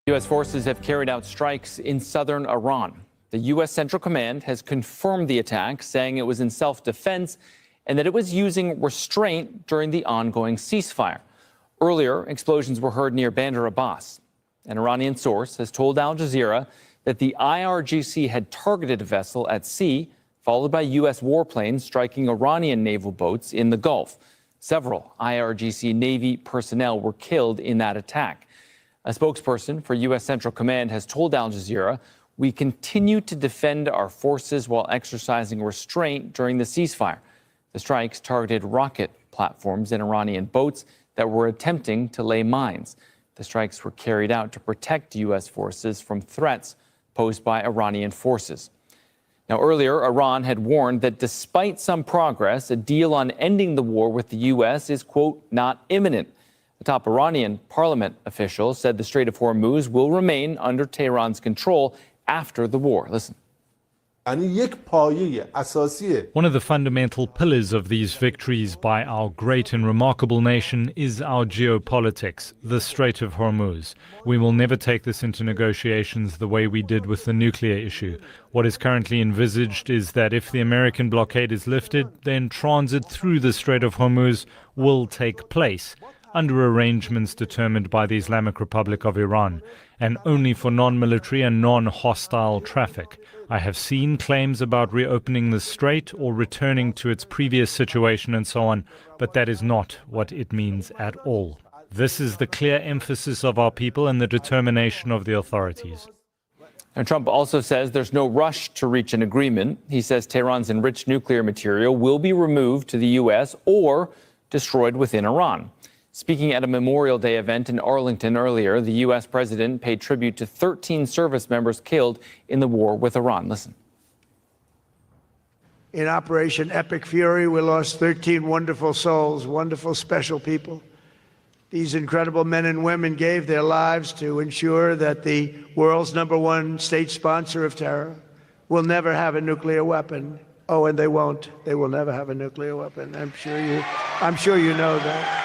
U.S. forces have carried out strikes in southern Iran. The U.S. Central Command has confirmed the attack, saying it was in self-defense and that it was using restraint during the ongoing ceasefire. Earlier, explosions were heard near Bandar Abbas. An Iranian source has told Al Jazeera that the IRGC had targeted a vessel at sea, followed by U.S. warplanes striking Iranian naval boats in the Gulf. Several IRGC Navy personnel were killed in that attack. A spokesperson for U.S. Central Command has told Al Jazeera, "We continue to defend our forces while exercising restraint during the ceasefire." The strikes targeted rocket platforms and Iranian boats that were attempting to lay mines. The strikes were carried out to protect U.S. forces from threats posed by Iranian forces. Now, earlier, Iran had warned that despite some progress, a deal on ending the war with the U.S. is, quote, not imminent. The top Iranian parliament official said the Strait of Hormuz will remain under Tehran's control after the war. Listen. One of the fundamental pillars of these victories by our great and remarkable nation is our geopolitics, the Strait of Hormuz. We will never take this into negotiations the way we did with the nuclear issue. What is currently envisaged is that if the American blockade is lifted, then transit through the Strait of Hormuz will take place under arrangements determined by the Islamic Republic of Iran, and only for non-military and non-hostile traffic. I have seen claims about reopening the strait or returning to its previous situation and so on, but that is not what it means at all. This is the clear emphasis of our people and the determination of the authorities. And Trump also says there's no rush to reach an agreement. He says Tehran's enriched nuclear material will be removed to the U.S. or destroyed within Iran. Speaking at a Memorial Day event in Arlington earlier, the U.S. president paid tribute to 13 service members killed in the war with Iran. Listen. In Operation Epic Fury, we lost 13 wonderful souls, wonderful, special people. These incredible men and women gave their lives to ensure that the world's #1 state sponsor of terror will never have a nuclear weapon. Oh, and they won't. They will never have a nuclear weapon. I'm sure you know that.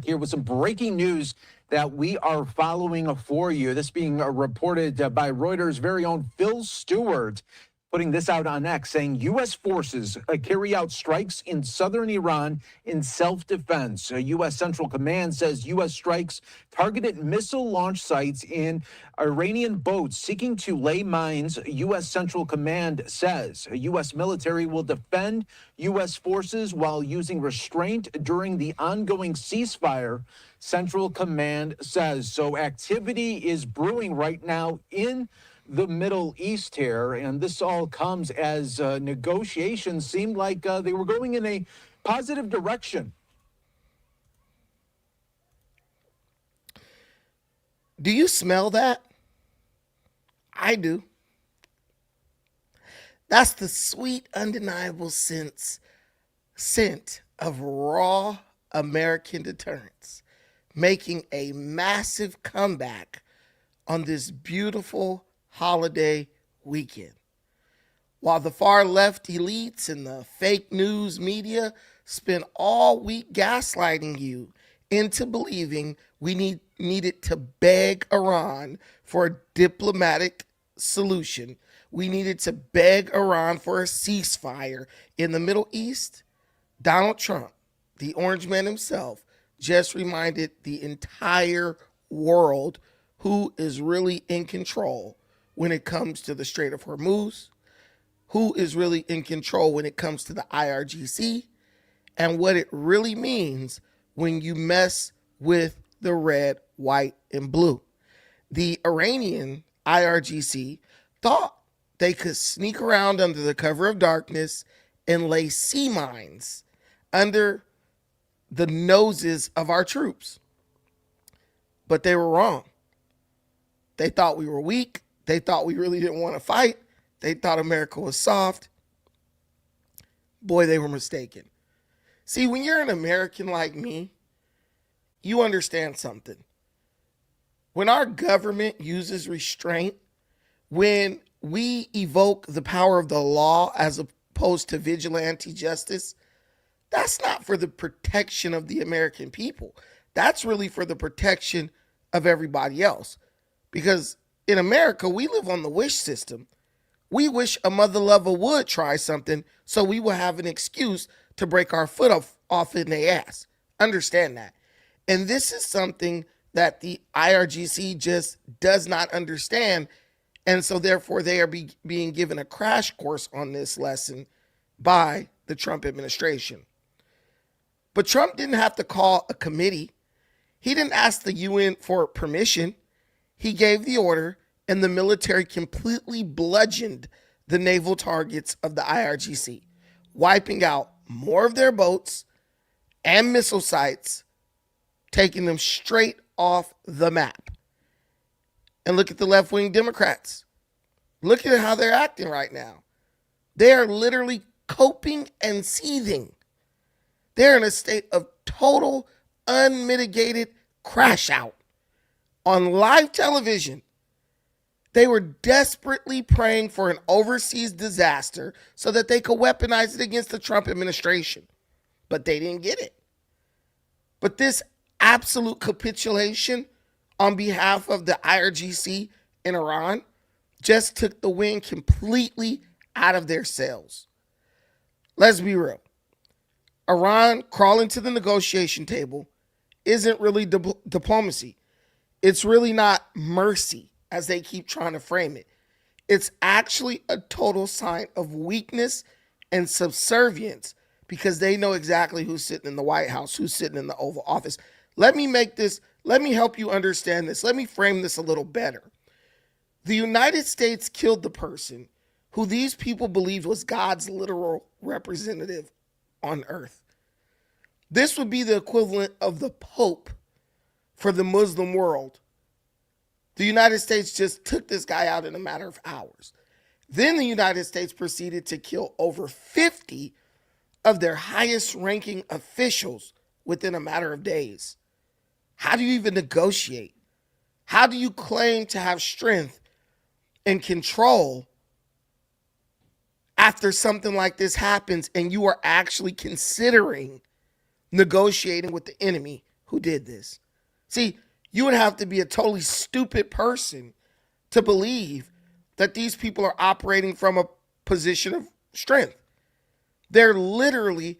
Here with some breaking news that we are following for you. This being reported by Reuters' very own Phil Stewart, putting this out on X, saying U.S. forces carry out strikes in southern Iran in self-defense. U.S. Central Command says U.S. strikes targeted missile launch sites in Iranian boats seeking to lay mines. U.S. Central Command says U.S. military will defend U.S. forces while using restraint during the ongoing ceasefire, Central Command says. So activity is brewing right now in the Middle East here, and this all comes as negotiations seemed like they were going in a positive direction. Do you smell that? I do. That's the sweet, undeniable scent of raw American deterrence, making a massive comeback on this beautiful holiday weekend. While the far left elites and the fake news media spent all week gaslighting you into believing we needed to beg Iran for a diplomatic solution, we needed to beg Iran for a ceasefire in the Middle East, Donald Trump, the orange man himself, just reminded the entire world who is really in control when it comes to the Strait of Hormuz, who is really in control when it comes to the IRGC, and what it really means when you mess with the red, white, and blue. The Iranian IRGC thought they could sneak around under the cover of darkness and lay sea mines under the noses of our troops. But they were wrong. They thought we were weak. They thought we really didn't want to fight. They thought America was soft. Boy, they were mistaken. See, when you're an American like me, you understand something. When our government uses restraint, when we evoke the power of the law as opposed to vigilante justice, that's not for the protection of the American people. That's really for the protection of everybody else. Because in America, we live on the wish system. We wish a mother lover would try something so we will have an excuse to break our foot off in their ass. Understand that. And this is something that the IRGC just does not understand. And so therefore they are being given a crash course on this lesson by the Trump administration. But Trump didn't have to call a committee. He didn't ask the UN for permission. He gave the order, and the military completely bludgeoned the naval targets of the IRGC, wiping out more of their boats and missile sites, taking them straight off the map. And look at the left-wing Democrats. Look at how they're acting right now. They are literally coping and seething. They're in a state of total, unmitigated crash out. On live television, they were desperately praying for an overseas disaster so that they could weaponize it against the Trump administration. But they didn't get it. But this absolute capitulation on behalf of the IRGC in Iran just took the wind completely out of their sails. Let's be real. Iran crawling to the negotiation table isn't really diplomacy. It's really not mercy, as they keep trying to frame it. It's actually a total sign of weakness and subservience because they know exactly who's sitting in the White House, who's sitting in the Oval Office. Let me help you understand this. Let me frame this a little better. The United States killed the person who these people believed was God's literal representative on earth. This would be the equivalent of the Pope for the Muslim world. The United States just took this guy out in a matter of hours. Then the United States proceeded to kill over 50 of their highest ranking officials within a matter of days. How do you even negotiate? How do you claim to have strength and control after something like this happens and you are actually considering negotiating with the enemy who did this? See, you would have to be a totally stupid person to believe that these people are operating from a position of strength. They're literally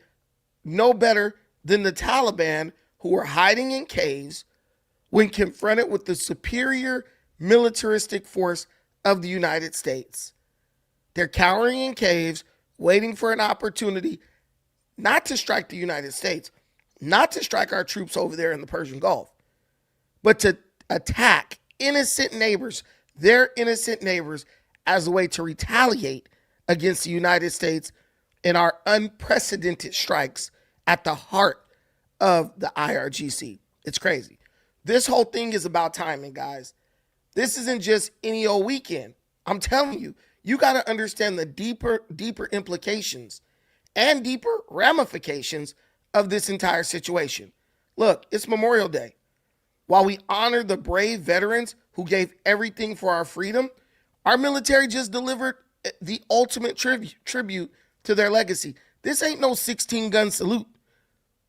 no better than the Taliban, who are hiding in caves when confronted with the superior militaristic force of the United States. They're cowering in caves, waiting for an opportunity not to strike the United States, not to strike our troops over there in the Persian Gulf, but to attack innocent neighbors, their innocent neighbors, as a way to retaliate against the United States in our unprecedented strikes at the heart of the IRGC. It's crazy. This whole thing is about timing, guys. This isn't just any old weekend. I'm telling you, you got to understand the deeper implications and deeper ramifications of this entire situation. Look, it's Memorial Day. While we honor the brave veterans who gave everything for our freedom, our military just delivered the ultimate tribute to their legacy. This ain't no 16-gun salute.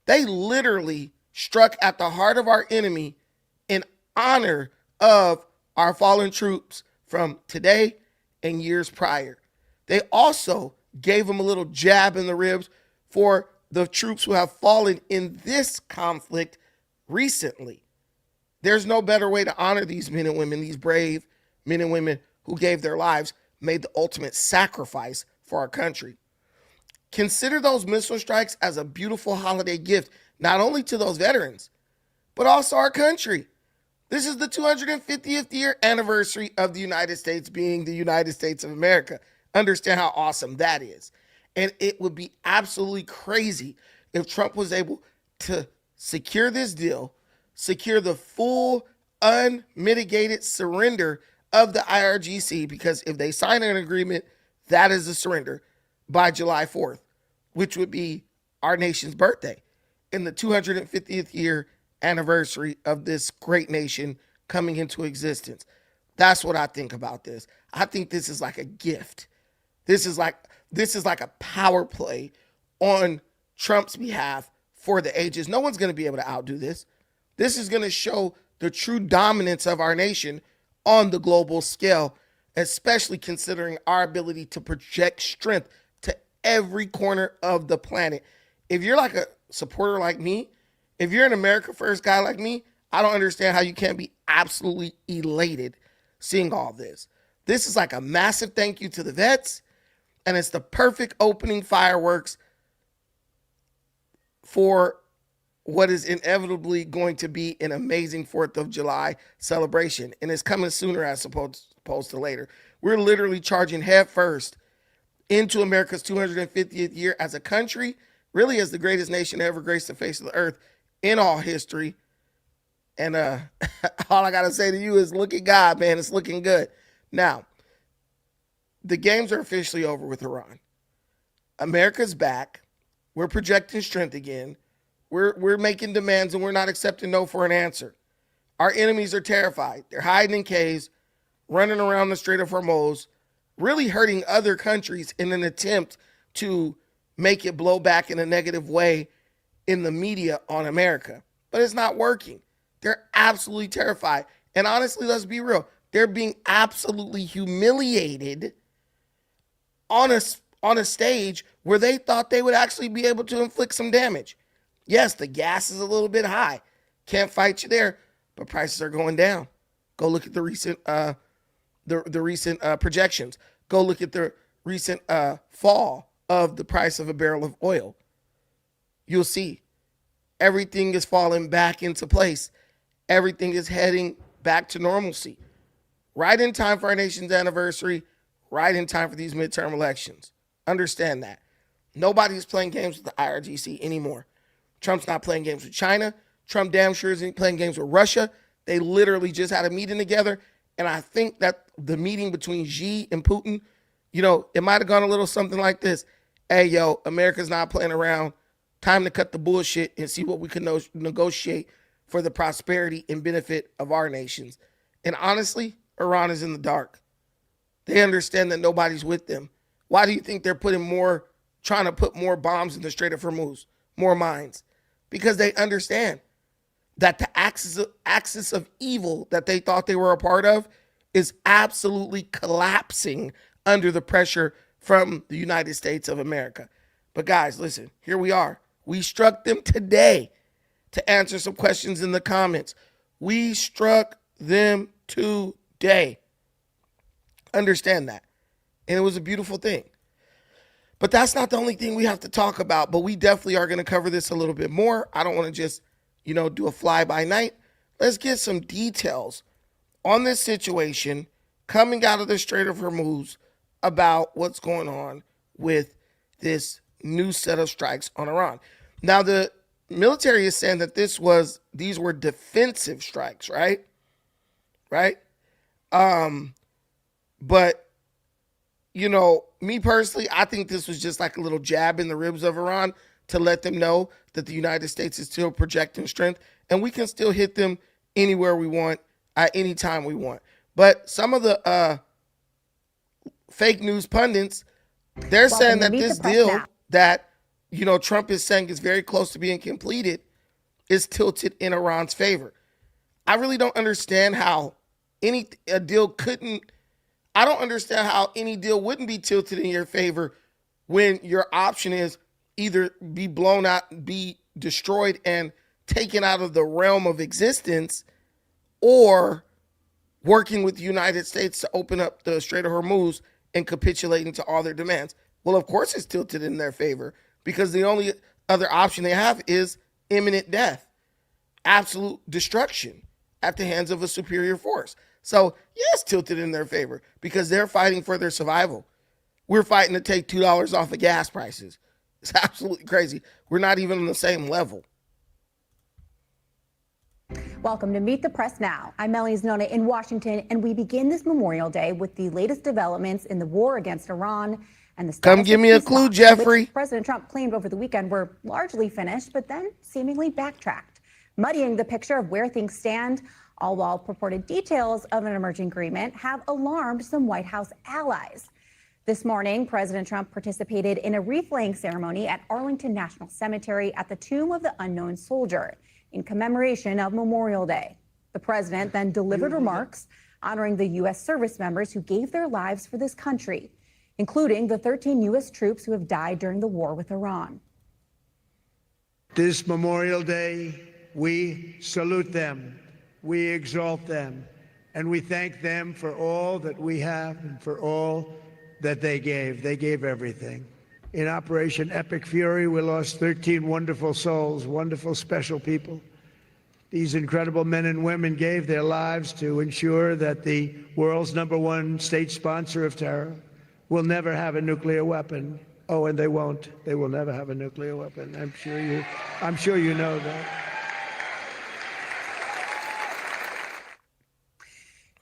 They literally struck at the heart of our enemy in honor of our fallen troops from today and years prior. They also gave them a little jab in the ribs for the troops who have fallen in this conflict recently. There's no better way to honor these men and women, these brave men and women who gave their lives, made the ultimate sacrifice for our country. Consider those missile strikes as a beautiful holiday gift, not only to those veterans, but also our country. This is the 250th year anniversary of the United States being the United States of America. Understand how awesome that is. And it would be absolutely crazy if Trump was able to secure this deal, secure the full, unmitigated surrender of the IRGC, because if they sign an agreement, that is a surrender by July 4th, which would be our nation's birthday and the 250th year anniversary of this great nation coming into existence. That's what I think about this. I think this is like a gift. This is like a power play on Trump's behalf for the ages. No one's going to be able to outdo this. This is going to show the true dominance of our nation on the global scale, especially considering our ability to project strength to every corner of the planet. If you're like a supporter like me, if you're an America First guy like me, I don't understand how you can't be absolutely elated seeing all this. This is like a massive thank you to the vets, and it's the perfect opening fireworks for what is inevitably going to be an amazing 4th of July celebration. And it's coming sooner as opposed to later. We're literally charging head first into America's 250th year as a country, really as the greatest nation to ever grace the face of the earth in all history. And all I got to say to you is look at God, man. It's looking good. Now, the games are officially over with Iran. America's back. We're projecting strength again. We're making demands, and we're not accepting no for an answer. Our enemies are terrified. They're hiding in caves, running around the Strait of Hormuz, really hurting other countries in an attempt to make it blow back in a negative way in the media on America. But it's not working. They're absolutely terrified. And honestly, let's be real. They're being absolutely humiliated on a stage where they thought they would actually be able to inflict some damage. Yes, the gas is a little bit high. Can't fight you there, but prices are going down. Go look at the recent recent projections. Go look at the recent fall of the price of a barrel of oil. You'll see everything is falling back into place. Everything is heading back to normalcy. Right in time for our nation's anniversary, right in time for these midterm elections. Understand that. Nobody's playing games with the IRGC anymore. Trump's not playing games with China. Trump damn sure isn't playing games with Russia. They literally just had a meeting together. And I think that the meeting between Xi and Putin, it might have gone a little something like this. Hey, yo, America's not playing around. Time to cut the bullshit and see what we can negotiate for the prosperity and benefit of our nations. And honestly, Iran is in the dark. They understand that nobody's with them. Why do you think they're trying to put more bombs in the Strait of Hormuz, more mines? Because they understand that the axis of evil that they thought they were a part of is absolutely collapsing under the pressure from the United States of America. But guys, listen, here we are. We struck them today to answer some questions in the comments. We struck them today. Understand that. And it was a beautiful thing. But that's not the only thing we have to talk about, but we definitely are going to cover this a little bit more. I don't want to just, do a fly-by-night. Let's get some details on this situation coming out of the Strait of Hormuz about what's going on with this new set of strikes on Iran. Now, the military is saying that these were defensive strikes, right? Right? But me personally, I think this was just like a little jab in the ribs of Iran to let them know that the United States is still projecting strength and we can still hit them anywhere we want at any time we want. But some of the fake news pundits, they're saying that this deal that, Trump is saying is very close to being completed is tilted in Iran's favor. I really don't understand how any deal wouldn't be tilted in your favor when your option is either be blown out, be destroyed and taken out of the realm of existence, or working with the United States to open up the Strait of Hormuz and capitulating to all their demands. Well, of course it's tilted in their favor because the only other option they have is imminent death, absolute destruction at the hands of a superior force. So, yes, tilted in their favor because they're fighting for their survival. We're fighting to take $2 off of gas prices. It's absolutely crazy. We're not even on the same level. Welcome to Meet the Press Now. I'm Melanie Znona in Washington, and we begin this Memorial Day with the latest developments in the war against Iran and the Come give me a clue, Jeffrey. President Trump claimed over the weekend were largely finished, but then seemingly backtracked, muddying the picture of where things stand, all while purported details of an emerging agreement have alarmed some White House allies. This morning, President Trump participated in a wreath-laying ceremony at Arlington National Cemetery at the Tomb of the Unknown Soldier in commemoration of Memorial Day. The president then delivered remarks honoring the U.S. service members who gave their lives for this country, including the 13 U.S. troops who have died during the war with Iran. This Memorial Day, we salute them, we exalt them, and we thank them for all that we have and for all that they gave. They gave everything. In Operation Epic Fury, we lost 13 wonderful souls, wonderful, special people. These incredible men and women gave their lives to ensure that the world's #1 state sponsor of terror will never have a nuclear weapon. Oh, and they won't. They will never have a nuclear weapon. I'm sure you know that.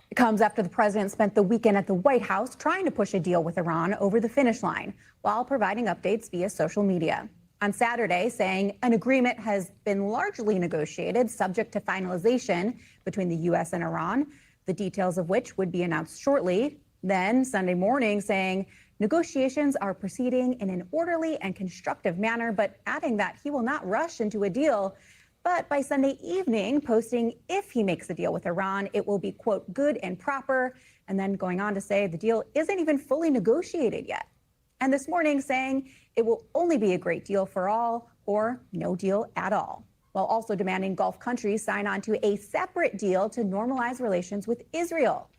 It comes after the president spent the weekend at the White House trying to push a deal with Iran over the finish line while providing updates via social media. On Saturday, saying an agreement has been largely negotiated, subject to finalization between the U.S. and Iran, the details of which would be announced shortly. Then Sunday morning, saying negotiations are proceeding in an orderly and constructive manner, but adding that he will not rush into a deal. But by Sunday evening, posting if he makes a deal with Iran, it will be, quote, good and proper, and then going on to say the deal isn't even fully negotiated yet. And this morning saying it will only be a great deal for all or no deal at all, while also demanding Gulf countries sign on to a separate deal to normalize relations with Israel.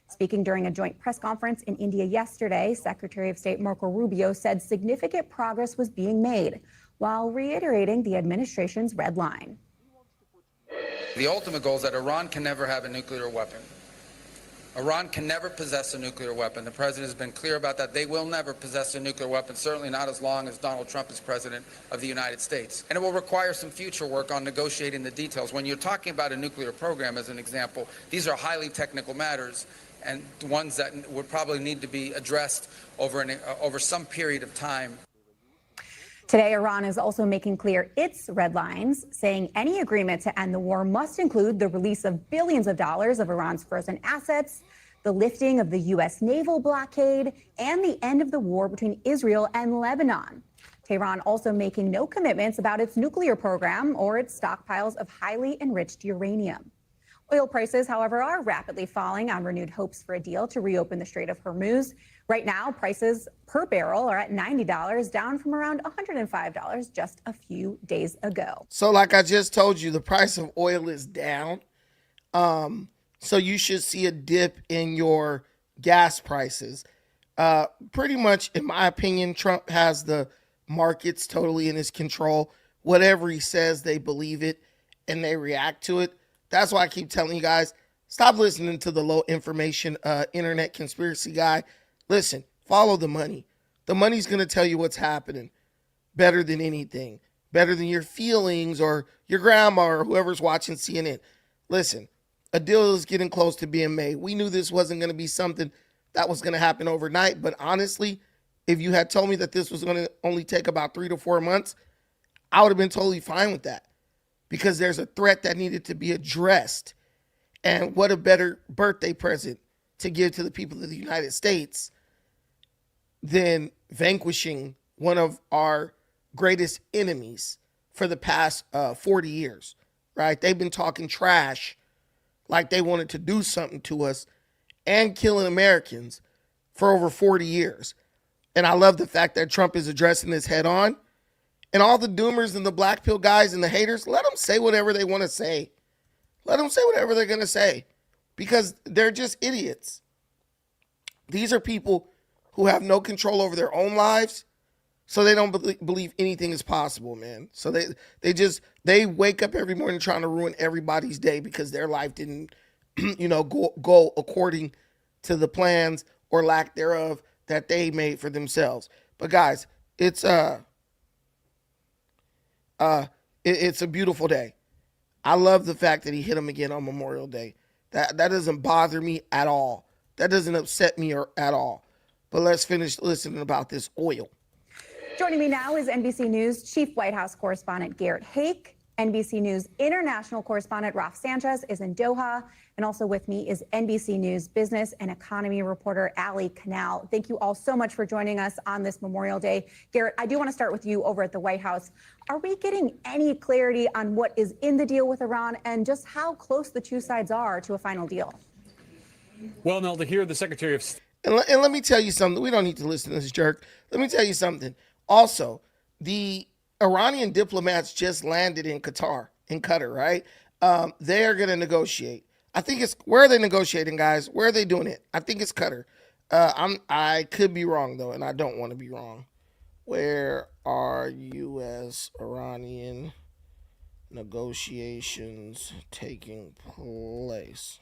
Speaking during a joint press conference in India yesterday, Secretary of State Marco Rubio said significant progress was being made, while reiterating the administration's red line. The ultimate goal is that Iran can never have a nuclear weapon. Iran can never possess a nuclear weapon. The president has been clear about that. They will never possess a nuclear weapon, certainly not as long as Donald Trump is president of the United States. And it will require some future work on negotiating the details. When you're talking about a nuclear program, as an example, these are highly technical matters and ones that would probably need to be addressed over some period of time. Today, Iran is also making clear its red lines, saying any agreement to end the war must include the release of billions of dollars of Iran's frozen assets, the lifting of the U.S. naval blockade, and the end of the war between Israel and Lebanon. Tehran also making no commitments about its nuclear program or its stockpiles of highly enriched uranium. Oil prices, however, are rapidly falling on renewed hopes for a deal to reopen the Strait of Hormuz. Right now, prices per barrel are at $90, down from around $105 just a few days ago. So like I just told you, the price of oil is down. So you should see a dip in your gas prices. Pretty much, in my opinion, Trump has the markets totally in his control. Whatever he says, they believe it and they react to it. That's why I keep telling you guys, stop listening to the low information internet conspiracy guy. Listen, follow the money. The money's going to tell you what's happening better than anything, better than your feelings or your grandma or whoever's watching CNN. Listen, a deal is getting close to being made. We knew this wasn't going to be something that was going to happen overnight. But honestly, if you had told me that this was going to only take about 3 to 4 months, I would have been totally fine with that. Because there's a threat that needed to be addressed. And what a better birthday present to give to the people of the United States than vanquishing one of our greatest enemies for the past 40 years, right? They've been talking trash like they wanted to do something to us and killing Americans for over 40 years. And I love the fact that Trump is addressing this head on. And all the doomers and the black pill guys and the haters, let them say whatever they want to say. Let them say whatever they're going to say because they're just idiots. These are people who have no control over their own lives, so they don't believe anything is possible, man. So they wake up every morning trying to ruin everybody's day because their life didn't, go according to the plans or lack thereof that they made for themselves. But guys, it's a beautiful day. I love the fact that he hit him again on Memorial Day. That doesn't bother me at all. That doesn't upset me at all. But let's finish listening about this oil. Joining me now is NBC News Chief White House Correspondent Garrett Haake. NBC News international correspondent Raf Sanchez is in Doha. And also with me is NBC News business and economy reporter Ali Canal. Thank you all so much for joining us on this Memorial Day. Garrett, I do want to start with you over at the White House. Are we getting any clarity on what is in the deal with Iran and just how close the two sides are to a final deal? Well, Nell, to hear the Secretary of State. And let me tell you something. We don't need to listen to this jerk. Let me tell you something. Also, the Iranian diplomats just landed in Qatar, right? They are going to negotiate. I think it's, where are they negotiating, guys? Where are they doing it? I think it's Qatar. I could be wrong, though, and I don't want to be wrong. Where are U.S.-Iranian negotiations taking place?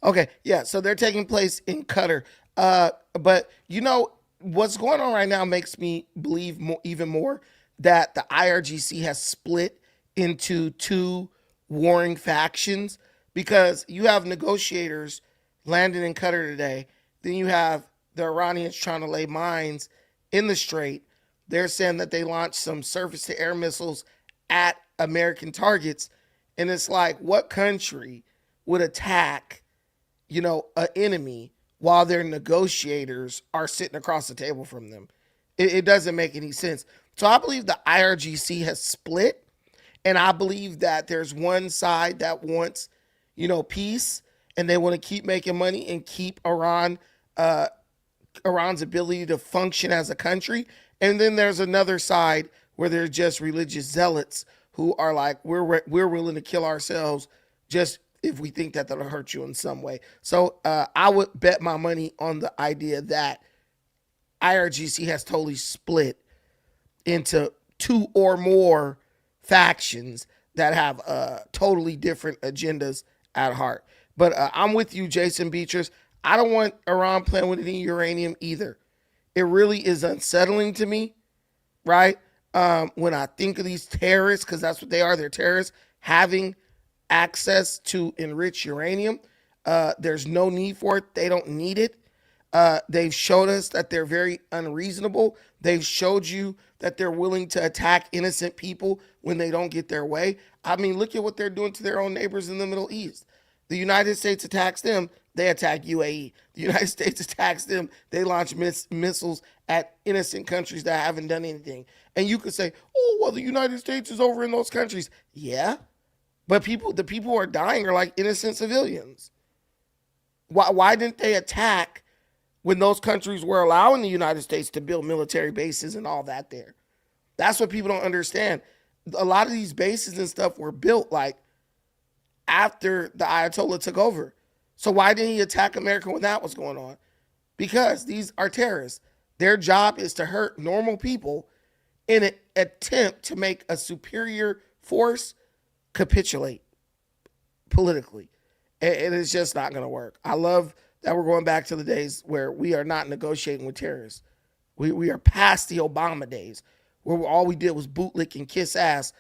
Okay, yeah, so they're taking place in Qatar. But you know, what's going on right now makes me believe even more that the IRGC has split into two warring factions, because you have negotiators landing in Qatar today. Then you have the Iranians trying to lay mines in the Strait. They're saying that they launched some surface-to-air missiles at American targets. And it's like, what country would attack, you know, an enemy while their negotiators are sitting across the table from them? It doesn't make any sense. So I believe the IRGC has split, and I believe that there's one side that wants, you know, peace, and they want to keep making money and keep Iran's ability to function as a country. And then there's another side where they're just religious zealots who are like, we're willing to kill ourselves just if we think that that'll hurt you in some way. So I would bet my money on the idea that IRGC has totally split into two or more factions that have totally different agendas at heart. But I'm with you, Jason Beatrice. I don't want Iran playing with any uranium either. It really is unsettling to me, right? When I think of these terrorists, because that's what they are, they're terrorists, having access to enriched uranium. There's no need for it. They don't need it. They've showed us that they're very unreasonable. They've showed you that they're willing to attack innocent people when they don't get their way. I mean, look at what they're doing to their own neighbors in the Middle East. The United States attacks them, they attack UAE. The United States attacks them, they launch missiles at innocent countries that haven't done anything. And you could say, oh, well, the United States is over in those countries. Yeah, but the people who are dying are like innocent civilians. Why didn't they attack when those countries were allowing the United States to build military bases and all that there? That's what people don't understand. A lot of these bases and stuff were built like after the Ayatollah took over. So why didn't he attack America when that was going on? Because these are terrorists. Their job is to hurt normal people in an attempt to make a superior force capitulate politically. And it's just not going to work. I love that we're going back to the days where we are not negotiating with terrorists. We are past the Obama days where all we did was bootlick and kiss ass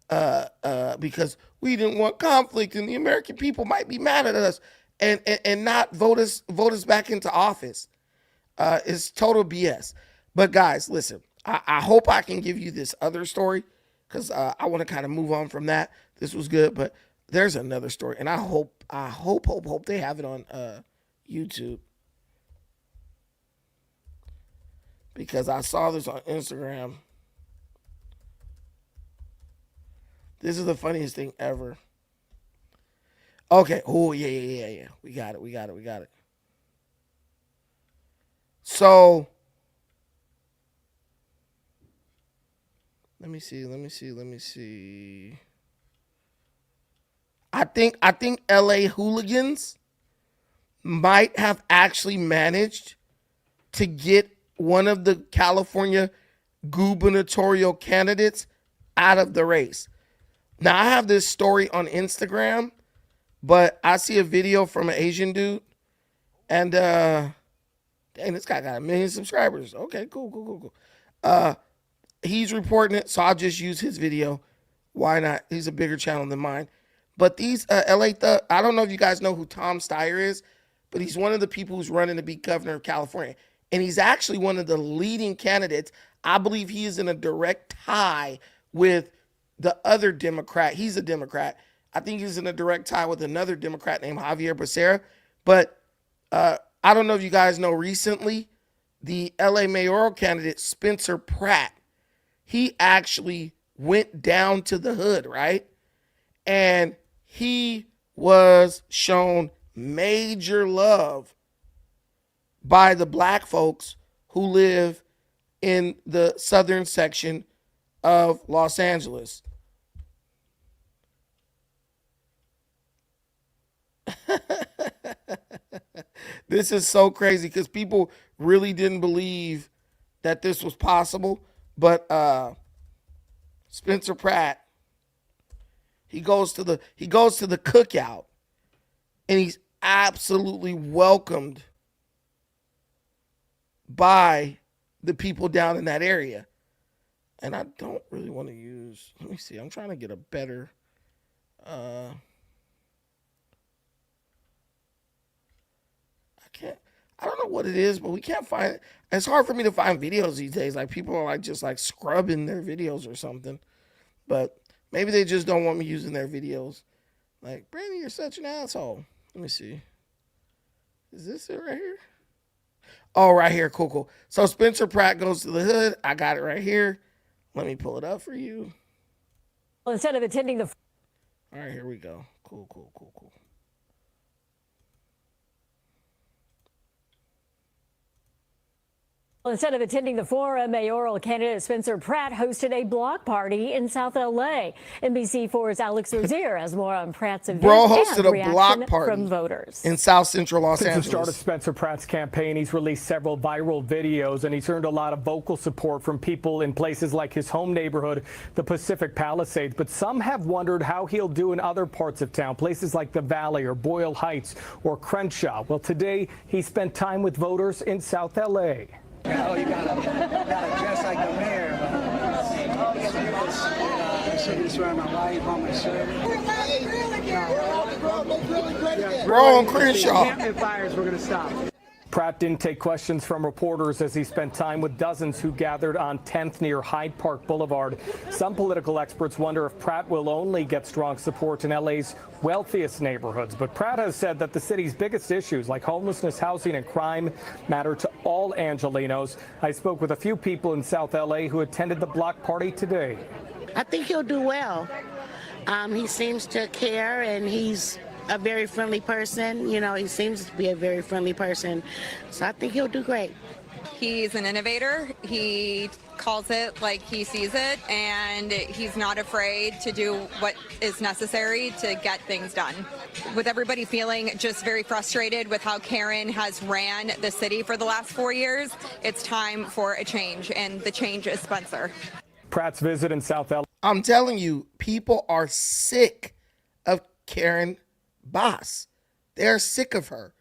because we didn't want conflict and the American people might be mad at us and not vote us back into office. It's total BS. But guys, listen, I hope I can give you this other story because I want to kind of move on from that. This was good, but there's another story, and I hope they have it on YouTube, because I saw this on Instagram. This is the funniest thing ever. Okay. Oh, yeah. We got it. So, let me see. I think LA hooligans might have actually managed to get one of the California gubernatorial candidates out of the race. Now, I have this story on Instagram, but I see a video from an Asian dude, and dang, this guy got 1 million subscribers. Okay, cool. He's reporting it, so I'll just use his video. Why not? He's a bigger channel than mine. But these LA Thug, I don't know if you guys know who Tom Steyer is, but he's one of the people who's running to be governor of California. And he's actually one of the leading candidates. I believe he is in a direct tie with the other Democrat. He's a Democrat. I think he's in a direct tie with another Democrat named Javier Becerra. But I don't know if you guys know, recently, the LA mayoral candidate, Spencer Pratt, he actually went down to the hood, right? And he was shown major love by the black folks who live in the southern section of Los Angeles. This is so crazy because people really didn't believe that this was possible. But Spencer Pratt, he goes to the cookout, and he's absolutely welcomed by the people down in that area. And I don't really want to use, let me see, I'm trying to get a better I don't know what it is, but we can't find it. It's hard for me to find videos these days. Like, people are like just like scrubbing their videos or something. But maybe they just don't want me using their videos. Like, Brandon, you're such an asshole. Let me see. Is this it right here? Oh, right here. Cool, cool. So Spencer Pratt goes to the hood. I got it right here. Let me pull it up for you. Well, instead of attending the... All right, here we go. Cool, cool, cool, cool. Instead of attending the forum, mayoral candidate Spencer Pratt hosted a block party in South L.A. NBC4's Alex Rozier has more on Pratt's event. Bro hosted and a block reaction party from voters in South Central Los Since Angeles. the start of Spencer Pratt's campaign, he's released several viral videos, and he's earned a lot of vocal support from people in places like his home neighborhood, the Pacific Palisades. But some have wondered how he'll do in other parts of town, places like the Valley or Boyle Heights or Crenshaw. Well, today he spent time with voters in South L.A. Oh, you gotta dress like the mayor. This is where my wife on my shirt. Bro on Crenshaw. Amplifiers, we're gonna stop. Pratt didn't take questions from reporters as he spent time with dozens who gathered on 10th near Hyde Park Boulevard. Some political experts wonder if Pratt will only get strong support in LA's wealthiest neighborhoods. But Pratt has said that the city's biggest issues like homelessness, housing and crime matter to all Angelenos. I spoke with a few people in South LA who attended the block party today. I think he'll do well. He seems to care, and he's a very friendly person. You know, he seems to be a very friendly person. So I think he'll do great. He's an innovator. He calls it like he sees it, and he's not afraid to do what is necessary to get things done. With everybody feeling just very frustrated with how Karen has ran the city for the last 4 years, it's time for a change, and the change is Spencer. Pratt's visit in South LA. I'm telling you, people are sick of Karen Bass. They're sick of her.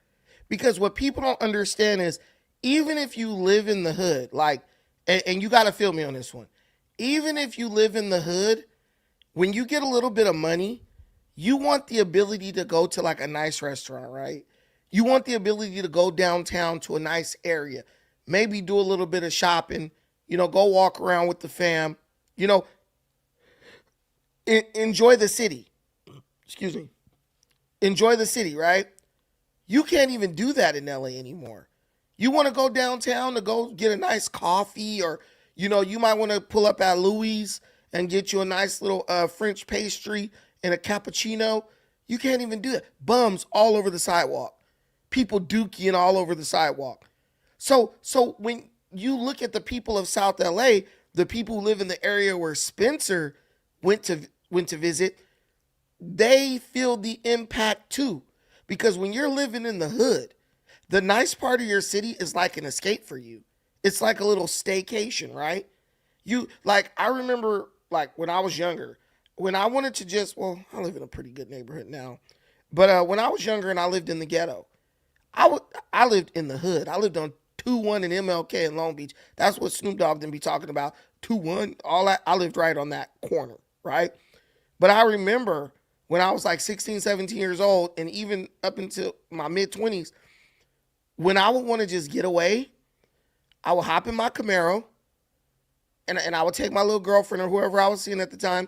Because what people don't understand is, even if you live in the hood, like, and you got to feel me on this one, even if you live in the hood, when you get a little bit of money, you want the ability to go to like a nice restaurant, right? You want the ability to go downtown to a nice area, maybe do a little bit of shopping, you know, go walk around with the fam, you know, enjoy the city. Excuse me. Enjoy the city, right? You can't even do that in LA anymore. You want to go downtown to go get a nice coffee, or, you know, you might want to pull up at Louis and get you a nice little French pastry and a cappuccino. You can't even do that. Bums all over the sidewalk. People dookie all over the sidewalk. So when you look at the people of South LA, the people who live in the area where Spencer went to visit, they feel the impact too. Because when you're living in the hood, the nice part of your city is like an escape for you. It's like a little staycation, right? I remember like when I was younger, when I wanted to just, well, I live in a pretty good neighborhood now. But when I was younger and I lived in the ghetto, I lived in the hood. I lived on 2-1 and MLK in Long Beach. That's what Snoop Dogg didn't be talking about. 2-1, all that. I lived right on that corner, right? But I remember when I was like 16, 17 years old, and even up until my mid-20s, when I would want to just get away, I would hop in my Camaro and I would take my little girlfriend or whoever I was seeing at the time,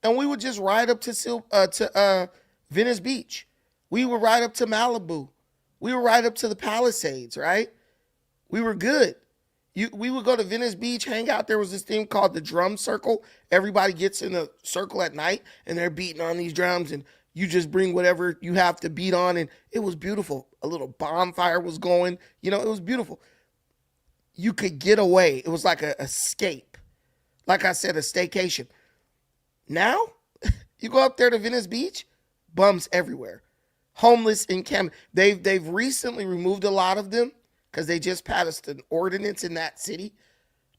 and we would just ride up to Venice Beach. We would ride up to Malibu. We would ride up to the Palisades, right? We were good. We would go to Venice Beach, hang out. There was this thing called the drum circle. Everybody gets in a circle at night, and they're beating on these drums, and you just bring whatever you have to beat on, and it was beautiful. A little bonfire was going. You know, it was beautiful. You could get away. It was like an escape. Like I said, a staycation. Now, you go up there to Venice Beach, bums everywhere. Homeless encampment. They've recently removed a lot of them because they just passed an ordinance in that city.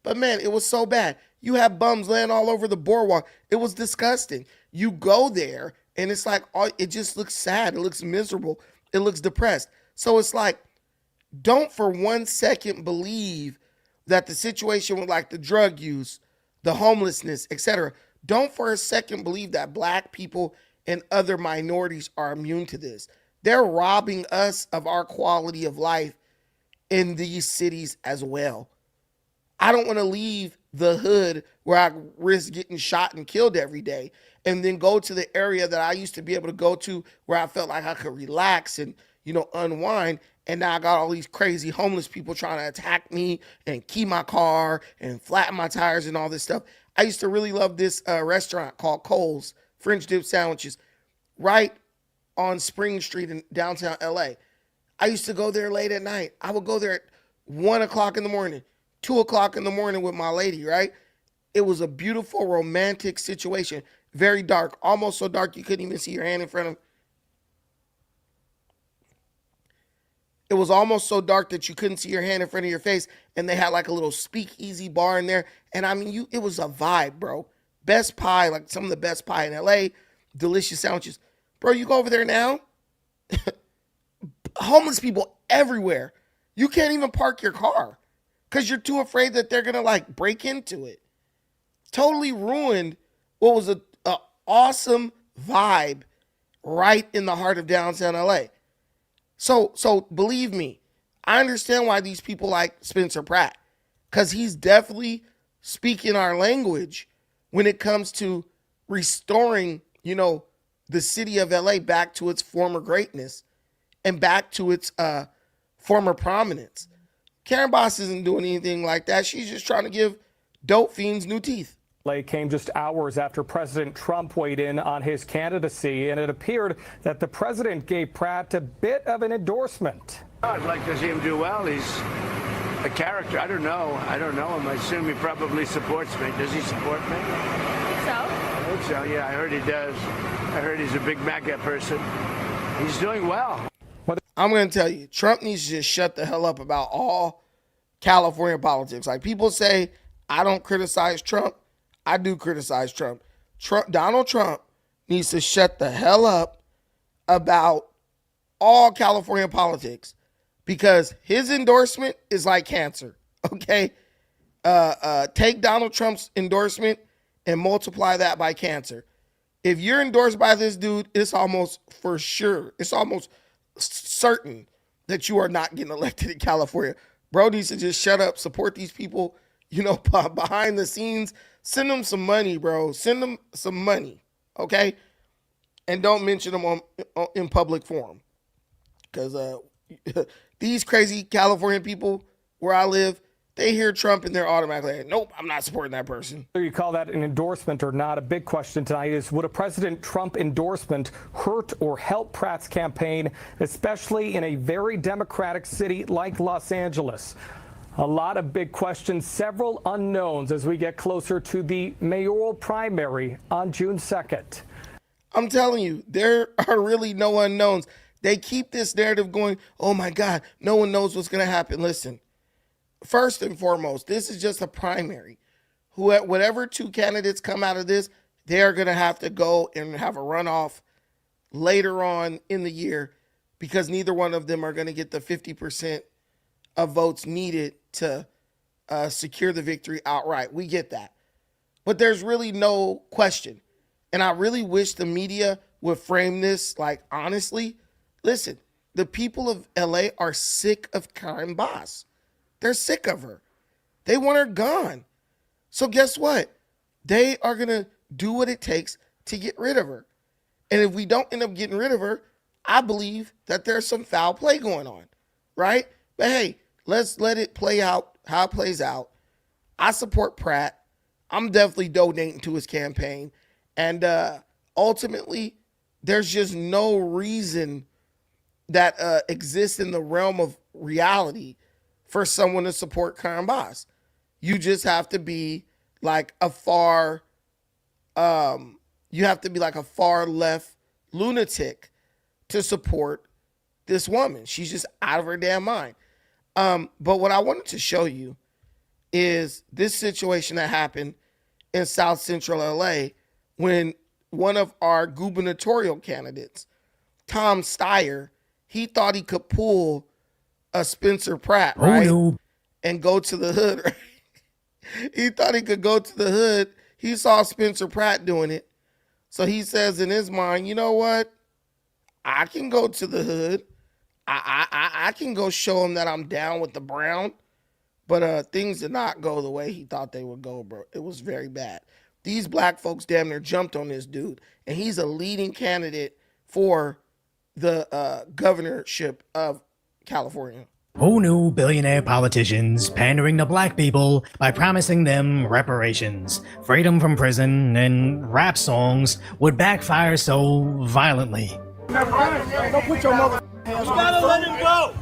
But man, it was so bad. You have bums laying all over the boardwalk. It was disgusting. You go there and it's like, it just looks sad. It looks miserable. It looks depressed. So it's like, don't for 1 second believe that the situation with like the drug use, the homelessness, etc. Don't for a second believe that black people and other minorities are immune to this. They're robbing us of our quality of life in these cities as well. I don't want to leave the hood where I risk getting shot and killed every day and then go to the area that I used to be able to go to where I felt like I could relax and, unwind. And now I got all these crazy homeless people trying to attack me and key my car and flatten my tires and all this stuff. I used to really love this restaurant called Cole's French dip sandwiches right on Spring Street in downtown LA. I used to go there late at night. I would go there at 1 o'clock in the morning, 2 o'clock in the morning with my lady, right? It was a beautiful romantic situation. Very dark, almost so dark you couldn't even see your hand in front of. It was almost so dark that you couldn't see your hand in front of your face, and they had like a little speakeasy bar in there. And I mean, it was a vibe, bro. Best pie, like some of the best pie in LA, delicious sandwiches. Bro, you go over there now, homeless people everywhere. You can't even park your car because you're too afraid that they're going to like break into it. Totally ruined what was a awesome vibe right in the heart of downtown LA. So believe me, I understand why these people like Spencer Pratt, because he's definitely speaking our language when it comes to restoring, the city of LA back to its former greatness and back to its former prominence. Karen Bass isn't doing anything like that. She's just trying to give dope fiends new teeth. Came just hours after President Trump weighed in on his candidacy, and it appeared that the president gave Pratt a bit of an endorsement. I'd like to see him do well. He's a character. I don't know him. I assume he probably supports me. Does he support me? I think so, yeah. I heard he does. I heard he's a big MAGA person. He's doing well. I'm going to tell you, Trump needs to just shut the hell up about all California politics. Like, people say, I don't criticize Trump. I do criticize Trump. Donald Trump needs to shut the hell up about all California politics because his endorsement is like cancer, okay? Take Donald Trump's endorsement and multiply that by cancer. If you're endorsed by this dude, it's almost for sure. It's almost certain that you are not getting elected in California. Bro needs to just shut up, support these people, behind the scenes. Send them some money, bro. Send them some money, okay? And don't mention them in public forum. Because these crazy California people where I live, they hear Trump and they're automatically like, nope, I'm not supporting that person. Whether you call that an endorsement or not, a big question tonight is, would a President Trump endorsement hurt or help Pratt's campaign, especially in a very Democratic city like Los Angeles? A lot of big questions, several unknowns as we get closer to the mayoral primary on June 2nd. I'm telling you, there are really no unknowns. They keep this narrative going, oh my God, no one knows what's going to happen. Listen, first and foremost, this is just a primary. Whatever two candidates come out of this, they're going to have to go and have a runoff later on in the year because neither one of them are going to get the 50% of votes needed to secure the victory outright. We get that. But there's really no question. And I really wish the media would frame this like, honestly, listen, the people of LA are sick of Karen Bass. They're sick of her. They want her gone. So guess what? They are going to do what it takes to get rid of her. And if we don't end up getting rid of her, I believe that there's some foul play going on, right? But hey, let's let it play out how it plays out. I support Pratt. I'm definitely donating to his campaign. And ultimately, there's just no reason that exists in the realm of reality for someone to support Karen Bass. You just have to be like a far left lunatic to support this woman. She's just out of her damn mind. But what I wanted to show you is this situation that happened in South Central LA when one of our gubernatorial candidates, Tom Steyer, he thought he could pull a Spencer Pratt, right? Oh, no. And go to the hood, right? He thought he could go to the hood. He saw Spencer Pratt doing it. So he says in his mind, you know what? I can go to the hood. I can go show him that I'm down with the brown. But things did not go the way he thought they would go, bro. It was very bad. These black folks damn near jumped on this dude. And he's a leading candidate for the governorship of California. Who knew billionaire politicians pandering to black people by promising them reparations, freedom from prison, and rap songs would backfire so violently? Don't put your mother. You gotta let him go.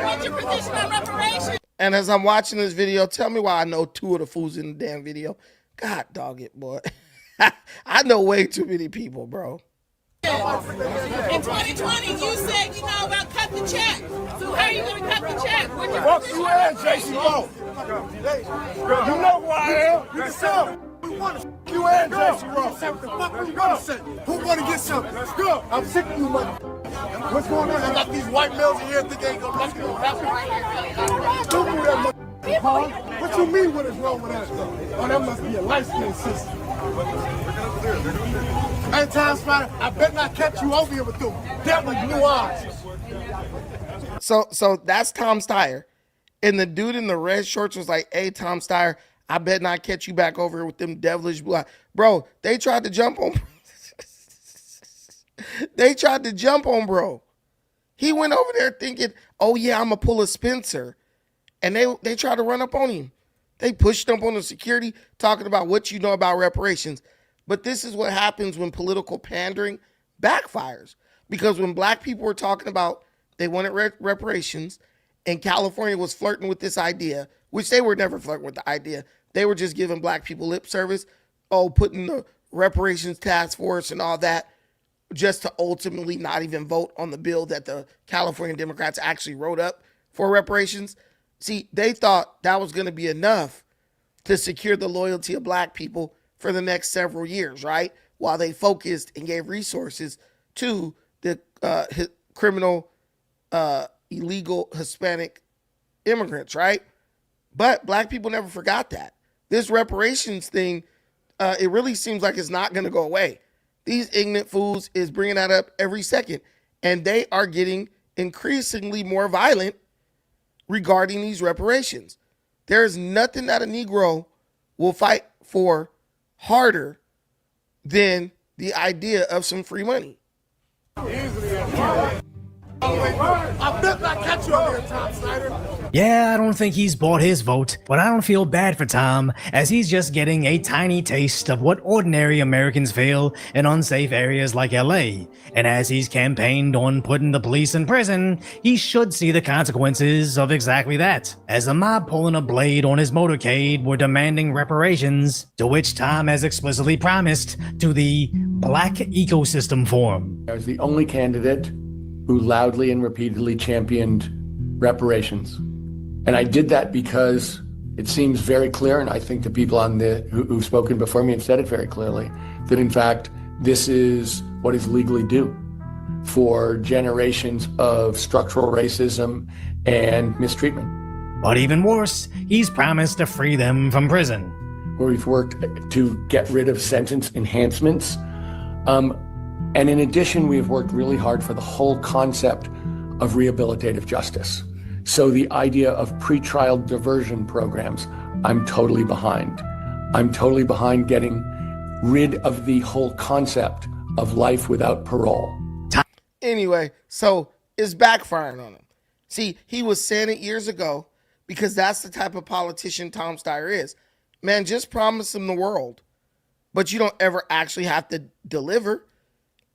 What's your position on reparations? And as I'm watching this video, tell me why I know two of the fools in the damn video. God dog it, boy. I know way too many people, bro. In 2020, you said, about cut the check. So how are you going to cut the check? Fuck you and JC Lowe. You know who I am. You can say we want to you and JC Lowe. Say what the fuck we gonna say. Who gonna get something? Let's go. I'm sick of you, mother. What's going on? I got these white males in here thinking ain't gonna happen. Don't do that, mother. Huh? What you mean what is wrong with that stuff? Oh, that must be a light-skinned sister. Hey, Time Spider, I bet not catch you over here with them devil blue eyes. So that's Tom Steyer. And the dude in the red shorts was like, hey, Tom Steyer, I bet not catch you back over here with them devilish blue eyes. Bro, they tried to jump on bro. He went over there thinking, oh, yeah, I'm going to pull a Spencer. And they tried to run up on him. They pushed up on the security, talking about what you know about reparations. But this is what happens when political pandering backfires. Because when black people were talking about they wanted reparations, and California was flirting with this idea, which they were never flirting with the idea. They were just giving black people lip service, putting the reparations task force and all that, just to ultimately not even vote on the bill that the California Democrats actually wrote up for reparations. See, they thought that was going to be enough to secure the loyalty of black people for the next several years, right? While they focused and gave resources to the criminal, illegal Hispanic immigrants, right? But black people never forgot that. This reparations thing, it really seems like it's not going to go away. These ignorant fools is bringing that up every second, and they are getting increasingly more violent regarding these reparations. There is nothing that a Negro will fight for harder than the idea of some free money. I bet not catch you over here, Tom Snyder. Yeah, I don't think he's bought his vote, but I don't feel bad for Tom, as he's just getting a tiny taste of what ordinary Americans feel in unsafe areas like LA. And as he's campaigned on putting the police in prison, he should see the consequences of exactly that, as the mob pulling a blade on his motorcade were demanding reparations, to which Tom has explicitly promised to the Black Ecosystem Forum. I was the only candidate who loudly and repeatedly championed reparations. And I did that because it seems very clear, and I think the people who've spoken before me have said it very clearly, that in fact, this is what is legally due for generations of structural racism and mistreatment. But even worse, he's promised to free them from prison. Where we've worked to get rid of sentence enhancements. And in addition, we have worked really hard for the whole concept of rehabilitative justice. So the idea of pretrial diversion programs, I'm totally behind. I'm totally behind getting rid of the whole concept of life without parole. Anyway, so it's backfiring on him. See, he was saying it years ago because that's the type of politician Tom Steyer is. Man, just promise him the world, but you don't ever actually have to deliver.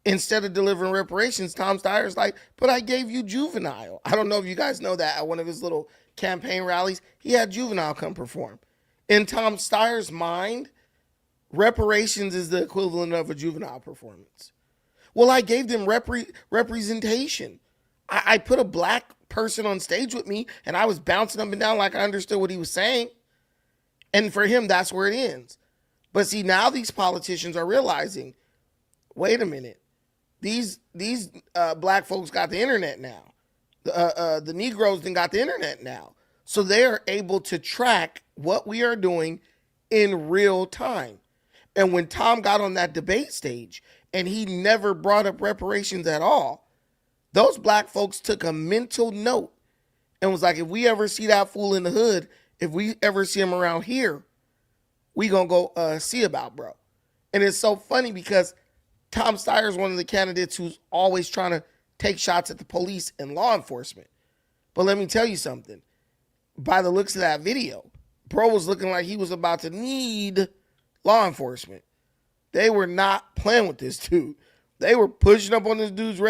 Instead of delivering reparations, Tom Steyer's like, but I gave you juvenile. I don't know if you guys know that at one of his little campaign rallies, he had juvenile come perform. In Tom Steyer's mind, reparations is the equivalent of a juvenile performance. Well, I gave them representation. I put a black person on stage with me and I was bouncing up and down like I understood what he was saying. And for him, that's where it ends. But see, now these politicians are realizing, wait a minute. These black folks got the internet now. The Negroes then got the internet now. So they are able to track what we are doing in real time. And when Tom got on that debate stage and he never brought up reparations at all, those black folks took a mental note and was like, if we ever see that fool in the hood, if we ever see him around here, we gonna go see about bro. And it's so funny because Tom Steyer is one of the candidates who's always trying to take shots at the police and law enforcement. But let me tell you something. By the looks of that video, bro was looking like he was about to need law enforcement. They were not playing with this dude. They were pushing up on this dude's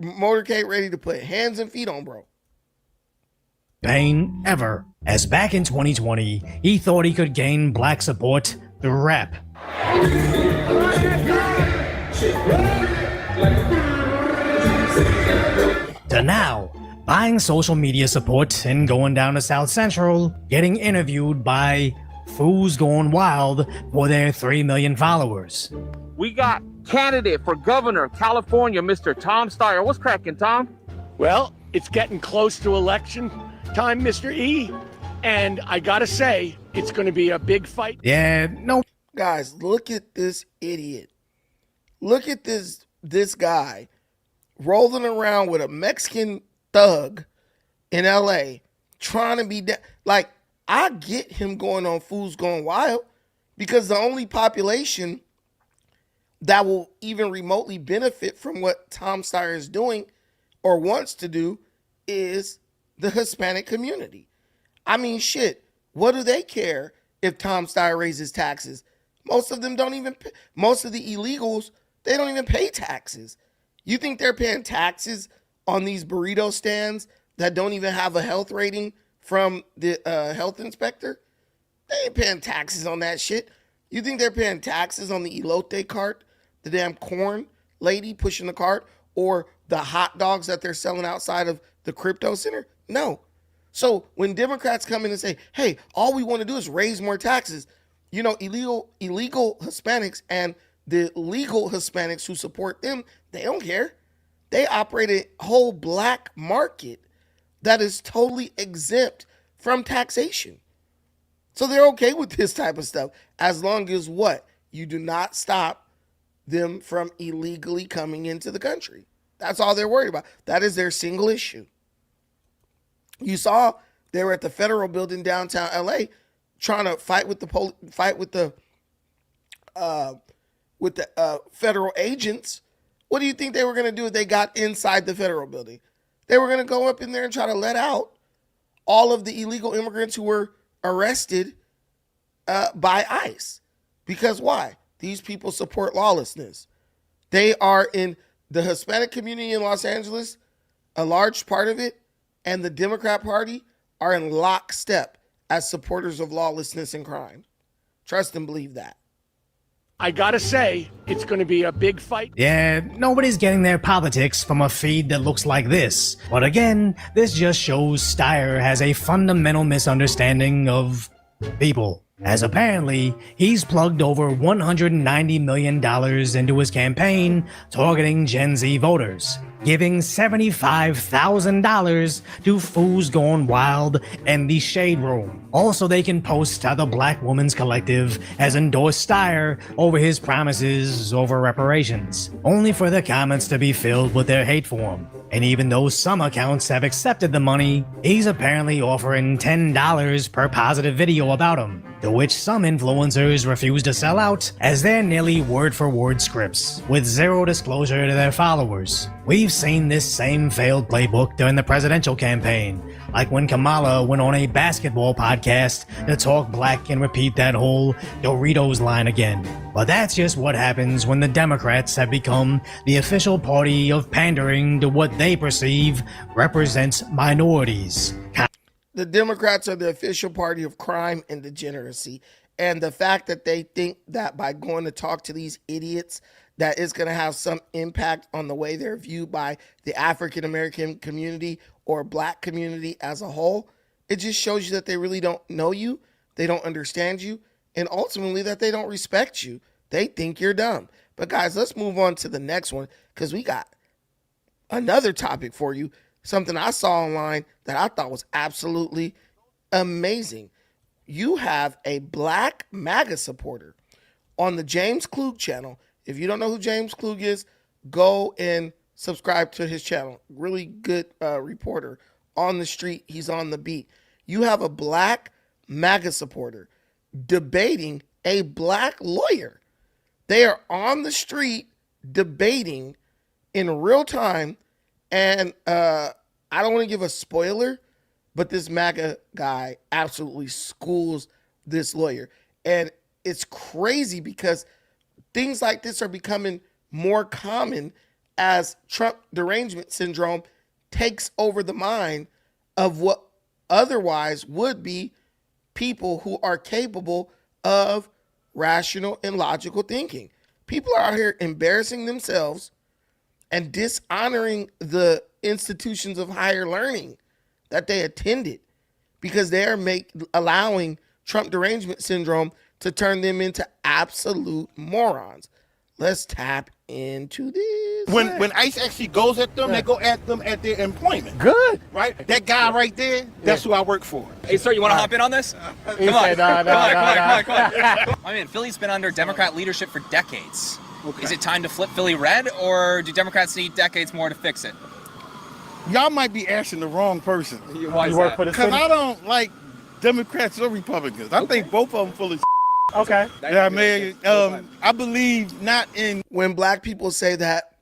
motorcade ready to put hands and feet on bro. Pain ever, as back in 2020, he thought he could gain black support through rap. To now, buying social media support and going down to South Central, getting interviewed by fools going wild for their 3 million followers. We got candidate for governor of California, Mr. Tom Steyer. What's cracking, Tom? Well, it's getting close to election time, Mr. E. And I gotta say, it's gonna be a big fight. Yeah, no. Guys, look at this idiot. Look at this guy rolling around with a Mexican thug in LA trying to be like, I get him going on Fools Gone Wild because the only population that will even remotely benefit from what Tom Steyer is doing or wants to do is the Hispanic community. I mean, shit, what do they care if Tom Steyer raises taxes? Most of them don't even pay. Most of the illegals, they don't even pay taxes. You think they're paying taxes on these burrito stands that don't even have a health rating from the health inspector? They ain't paying taxes on that shit. You think they're paying taxes on the elote cart, the damn corn lady pushing the cart, or the hot dogs that they're selling outside of the crypto center? No. So when Democrats come in and say, hey, all we want to do is raise more taxes, you know, illegal Hispanics and the legal Hispanics who support them, they don't care. They operate a whole black market that is totally exempt from taxation. So they're okay with this type of stuff as long as what? You do not stop them from illegally coming into the country. That's all they're worried about. That is their single issue. You saw they were at the federal building downtown LA trying to fight with the federal agents. What do you think they were going to do if they got inside the federal building? They were going to go up in there and try to let out all of the illegal immigrants who were arrested by ICE. Because why? These people support lawlessness. They are in the Hispanic community in Los Angeles, a large part of it, and the Democrat Party are in lockstep as supporters of lawlessness and crime. Trust and believe that. I gotta say, it's gonna be a big fight. Yeah, nobody's getting their politics from a feed that looks like this. But again, this just shows Steyer has a fundamental misunderstanding of people. as apparently he's plugged over $190 million into his campaign targeting Gen Z voters, giving $75,000 to Fools Gone Wild and the Shade Room. Also, they can post how the Black Women's Collective has endorsed Steyer over his promises over reparations, only for the comments to be filled with their hate for him. And even though some accounts have accepted the money, he's apparently offering $10 per positive video about him, to which some influencers refuse to sell out as they're nearly word-for-word scripts, with zero disclosure to their followers. We've seen this same failed playbook during the presidential campaign, like when Kamala went on a basketball podcast to talk black and repeat that whole Doritos line again. But that's just what happens when the Democrats have become the official party of pandering to what they perceive represents minorities. The Democrats are the official party of crime and degeneracy. And the fact that they think that by going to talk to these idiots, that is going to have some impact on the way they're viewed by the African American community or black community as a whole, it just shows you that they really don't know you, they don't understand you, and ultimately that they don't respect you. They think you're dumb. But guys, let's move on to the next one, because we got another topic for you, something I saw online that I thought was absolutely amazing. You have a black MAGA supporter on the James Klug channel. If you don't know who James Klug is, go and subscribe to his channel. Really good reporter on the street. He's on the beat. You have a black MAGA supporter debating a black lawyer. They are on the street debating in real time. And I don't want to give a spoiler, but this MAGA guy absolutely schools this lawyer. And it's crazy because things like this are becoming more common as Trump derangement syndrome takes over the mind of what otherwise would be people who are capable of rational and logical thinking. People are out here embarrassing themselves and dishonoring the institutions of higher learning that they attended because they are allowing Trump derangement syndrome to turn them into absolute morons. Let's tap into this. When ICE actually goes at them, they go at them at their employment. Good. Right? That guy right there, that's who I work for. Hey, sir, you want to hop in on this? Come on. Come on. I mean, Philly's been under Democrat leadership for decades. Okay. Is it time to flip Philly red, or do Democrats need decades more to fix it? Y'all might be asking the wrong person. Why is that? Because I don't like Democrats or Republicans. I think both of them full of Okay. Yeah, I mean, I believe not in... When black people say that,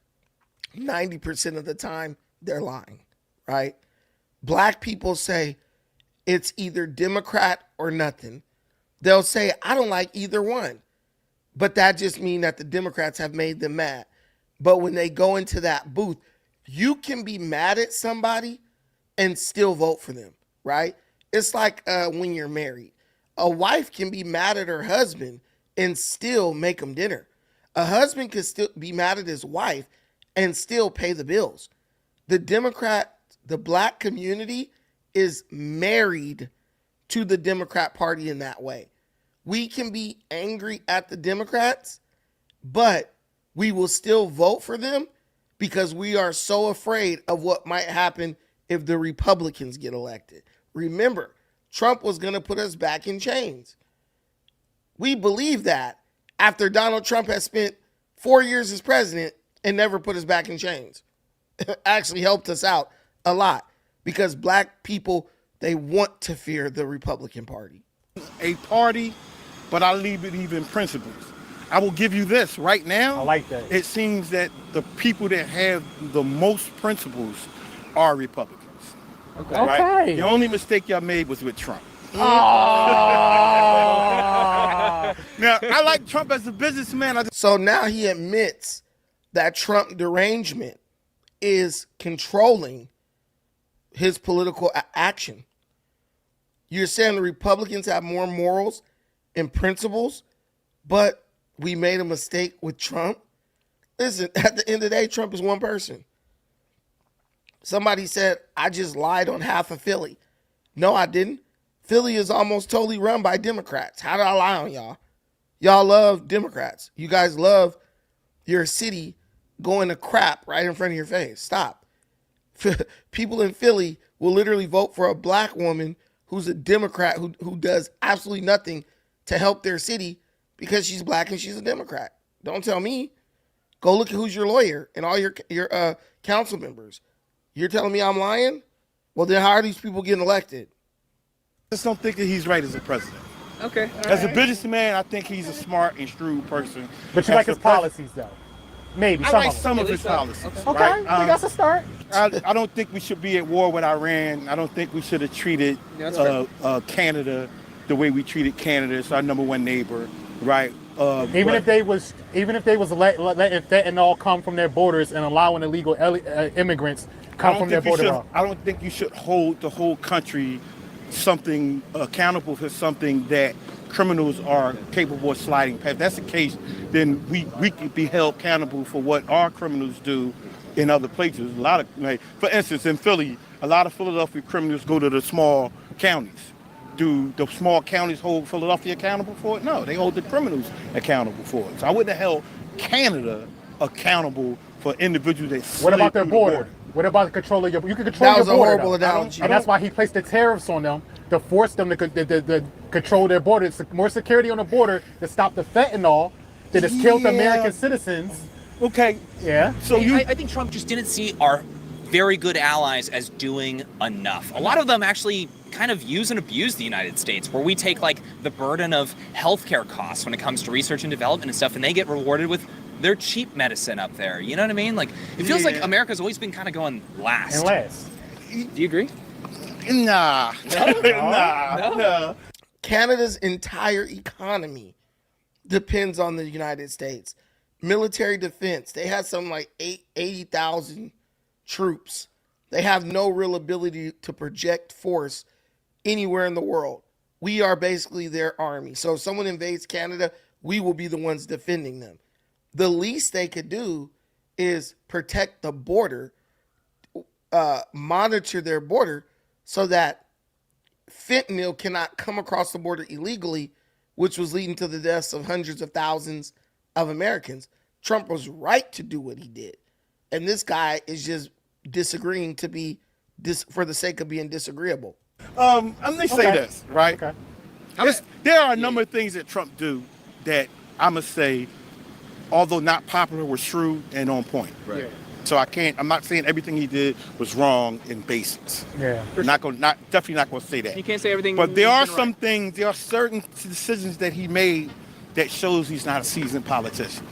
90% of the time, they're lying, right? Black people say it's either Democrat or nothing. They'll say, I don't like either one. But that just means that the Democrats have made them mad. But when they go into that booth, you can be mad at somebody and still vote for them, right? It's like when you're married. A wife can be mad at her husband and still make him dinner. A husband can still be mad at his wife and still pay the bills. The black community is married to the Democrat Party in that way. We can be angry at the Democrats, but we will still vote for them because we are so afraid of what might happen if the Republicans get elected. Remember, Trump was going to put us back in chains. We believe that after Donald Trump has spent 4 years as president and never put us back in chains. It actually helped us out a lot because black people, they want to fear the Republican Party. A party, but I believe in principles. I will give you this right now. I like that. It seems that the people that have the most principles are Republicans. Okay. Right? Okay. The only mistake y'all made was with Trump. Oh. Now, I like Trump as a businessman. So now he admits that Trump derangement is controlling his political action. You're saying the Republicans have more morals and principles, but we made a mistake with Trump? Listen, at the end of the day, Trump is one person. Somebody said, I just lied on half of Philly. No, I didn't. Philly is almost totally run by Democrats. How did I lie on y'all? Y'all love Democrats. You guys love your city going to crap right in front of your face. Stop. People in Philly will literally vote for a black woman who's a Democrat who does absolutely nothing to help their city because she's black and she's a Democrat. Don't tell me. Go look at who's your lawyer and all your council members. You're telling me I'm lying? Well, then how are these people getting elected? I just don't think that he's right as a president. Okay. As a businessman, I think he's a smart and shrewd person. But you like his policies, though? Maybe. I like some of his policies. Okay, right? that's a start. I don't think we should be at war with Iran. I don't think we should have treated Canada the way we treated Canada. It's our number one neighbor, right? Even if they was letting fentanyl come from their borders and allowing illegal immigrants come from their border. I don't think you should hold the whole country something accountable for something that criminals are capable of sliding past. If that's the case, then we could be held accountable for what our criminals do in other places. A lot of, for instance, in Philly, a lot of Philadelphia criminals go to the small counties. Do the small counties hold Philadelphia accountable for it? No, they hold the criminals accountable for it. So I wouldn't have held Canada accountable for individuals that slid What about their through border? What about the control of your? You can control your border. That was a horrible analogy. And that's why he placed the tariffs on them to force them to control their border. It's more security on the border to stop the fentanyl that has killed American citizens. Okay. Yeah. So I think Trump just didn't see our very good allies as doing enough. A lot of them actually kind of use and abuse the United States, where we take like the burden of healthcare costs when it comes to research and development and stuff, and they get rewarded with their cheap medicine up there. You know what I mean? Like, it feels like America's always been kind of going last. And last. Do you agree? Nah. No. Canada's entire economy depends on the United States. Military defense, they have something like 80,000 troops. They have no real ability to project force anywhere in the world. We are basically their army. So if someone invades Canada, we will be the ones defending them. The least they could do is protect the border, monitor their border so that fentanyl cannot come across the border illegally, which was leading to the deaths of hundreds of thousands of Americans. Trump was right to do what he did. And this guy is just disagreeing to be for the sake of being disagreeable. Let me say this, right? Okay. There are a number of things that Trump do that I must say, although not popular, were shrewd and on point. Right. Yeah. So I'm not saying everything he did was wrong in basics. Yeah. Definitely not going to say that. You can't say everything. But there are some things, there are certain decisions that he made that shows he's not a seasoned politician.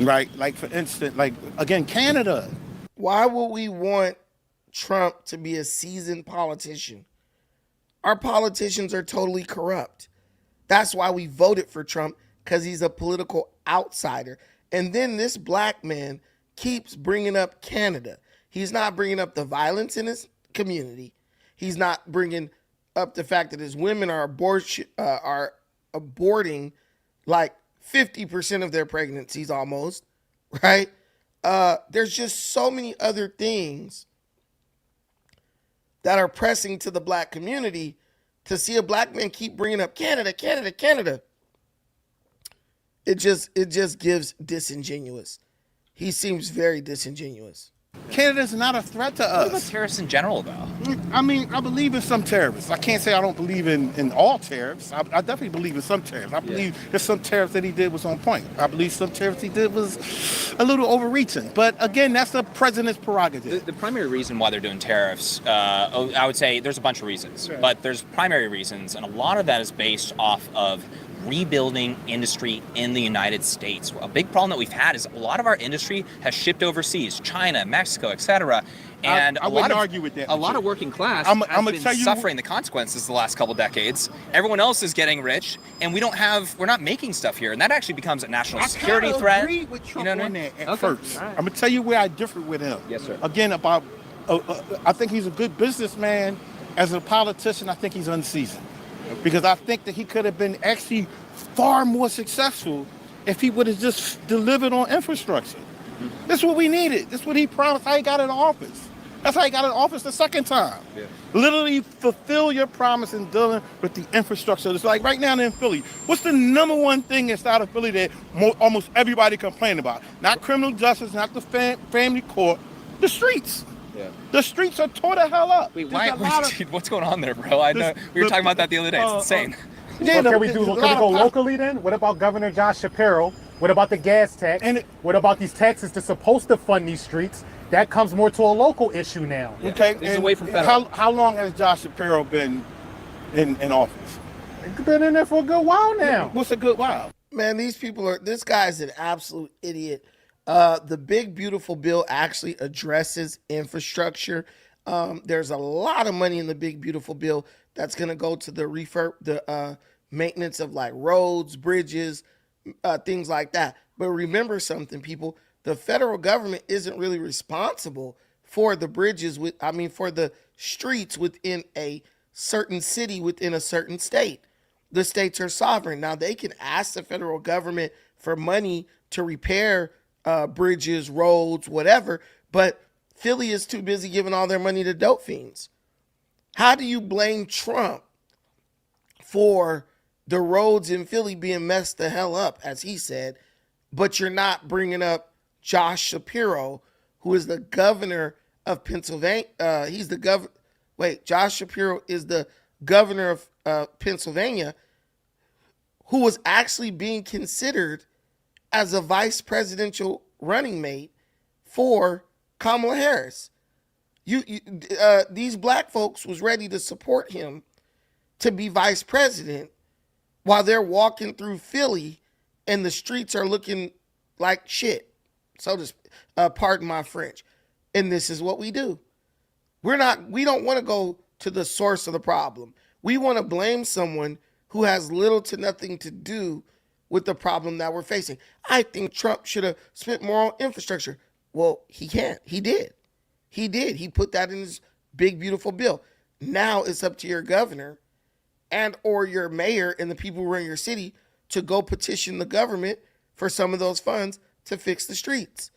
Right? Like, for instance, again, Canada. Why would we want Trump to be a seasoned politician? Our politicians are totally corrupt. That's why we voted for Trump, because he's a political outsider. And then this black man keeps bringing up Canada. He's not bringing up the violence in his community. He's not bringing up the fact that his women are aborting like 50% of their pregnancies almost, right? There's just so many other things that are pressing to the black community. To see a black man keep bringing up Canada, Canada, Canada, it just gives disingenuous. He seems very disingenuous. Canada's not a threat to us. What about terrorists in general, though? I mean, I believe in some terrorists. I can't say I don't believe in all terrorists. I definitely believe in some terrorists. I believe there's some terrorists that he did was on point. I believe some terrorists he did was a little overreaching. But again, that's the president's prerogative. The primary reason why they're doing tariffs, I would say there's a bunch of reasons. Right. But there's primary reasons, and a lot of that is based off of rebuilding industry in the United States. A big problem that we've had is a lot of our industry has shipped overseas, China, Mexico, etc. And I wouldn't argue with that. A lot of working class I'm has gonna been tell you, suffering the consequences the last couple decades. Everyone else is getting rich, and we're not making stuff here, and that actually becomes a national security threat. I agree with Trump on that at first. Right. I'm gonna tell you where I differ with him. Yes, sir. Again, about I think he's a good businessman. As a politician, I think he's unseasoned. Because I think that he could have been actually far more successful if he would have just delivered on infrastructure. That's what we needed. That's what he promised how he got in office. That's how he got in office the second time. Yeah. Literally fulfill your promise in dealing with the infrastructure. It's like right now in Philly, what's the number one thing inside of Philly that almost everybody complain about? Not criminal justice, not the family court, the streets. Yeah. The streets are tore the hell up. Wait, what's going on there, bro? I know we were talking about that the other day. It's insane. Can we go locally then? What about Governor Josh Shapiro? What about the gas tax? What about these taxes that's supposed to fund these streets? That comes more to a local issue now. Yeah. Okay, it's away from federal. How long has Josh Shapiro been in office? He's been in there for a good while now. What's a good while? Man, this guy's an absolute idiot. The big, beautiful bill actually addresses infrastructure. There's a lot of money in the big, beautiful bill that's going to go to the maintenance of like roads, bridges, things like that. But remember something, people. The federal government isn't really responsible for the bridges for the streets within a certain city within a certain state. The states are sovereign. Now they can ask the federal government for money to repair bridges, roads, whatever, but Philly is too busy giving all their money to dope fiends. How do you blame Trump for the roads in Philly being messed the hell up, as he said, but you're not bringing up Josh Shapiro, who is the governor of Pennsylvania? Josh Shapiro is the governor of Pennsylvania, who was actually being considered as a vice presidential running mate for Kamala Harris. These black folks was ready to support him to be vice president while they're walking through Philly and the streets are looking like shit. So just pardon my French. And this is what we do. We don't want to go to the source of the problem. We want to blame someone who has little to nothing to do with the problem that we're facing. I think Trump should have spent more on infrastructure. Well, he can't. He did. He put that in his big, beautiful bill. Now it's up to your governor and or your mayor and the people who run your city to go petition the government for some of those funds to fix the streets.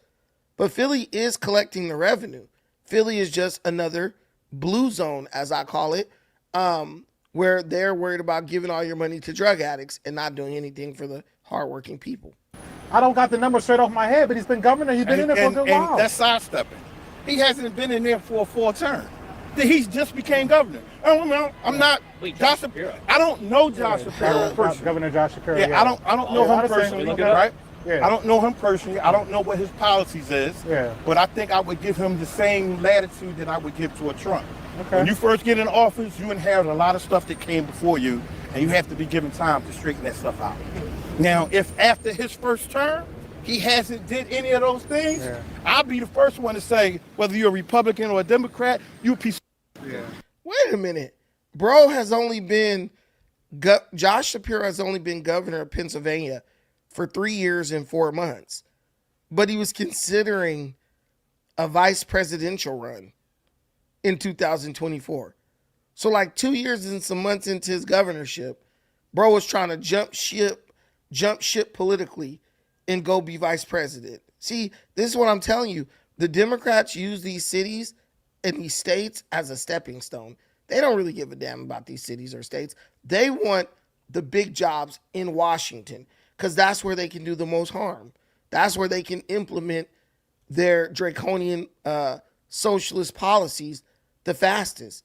But Philly is collecting the revenue. Philly is just another blue zone, as I call it, where they're worried about giving all your money to drug addicts and not doing anything for the hardworking people. I don't got the number straight off my head, but he's been governor. He's been in there for a good while. And that's sidestepping. He hasn't been in there for a full term. He's just became governor. I'm not Josh Shapiro. I don't know Josh Shapiro personally. Governor Josh Shapiro. Yeah, I don't know him personally, right? Yeah. I don't know him personally. I don't know what his policies is. Yeah. But I think I would give him the same latitude that I would give to a Trump. Okay. When you first get in office, you inherit a lot of stuff that came before you, and you have to be given time to straighten that stuff out. Now, if after his first term, he hasn't did any of those things, I'll be the first one to say, whether you're a Republican or a Democrat, you a piece of Wait a minute. Josh Shapiro has only been governor of Pennsylvania for 3 years and 4 months, but he was considering a vice presidential run in 2024. So like 2 years and some months into his governorship, bro was trying to jump ship politically and go be vice president. See, this is what I'm telling you. The Democrats use these cities and these states as a stepping stone. They don't really give a damn about these cities or states. They want the big jobs in Washington because that's where they can do the most harm. That's where they can implement their draconian socialist policies the fastest.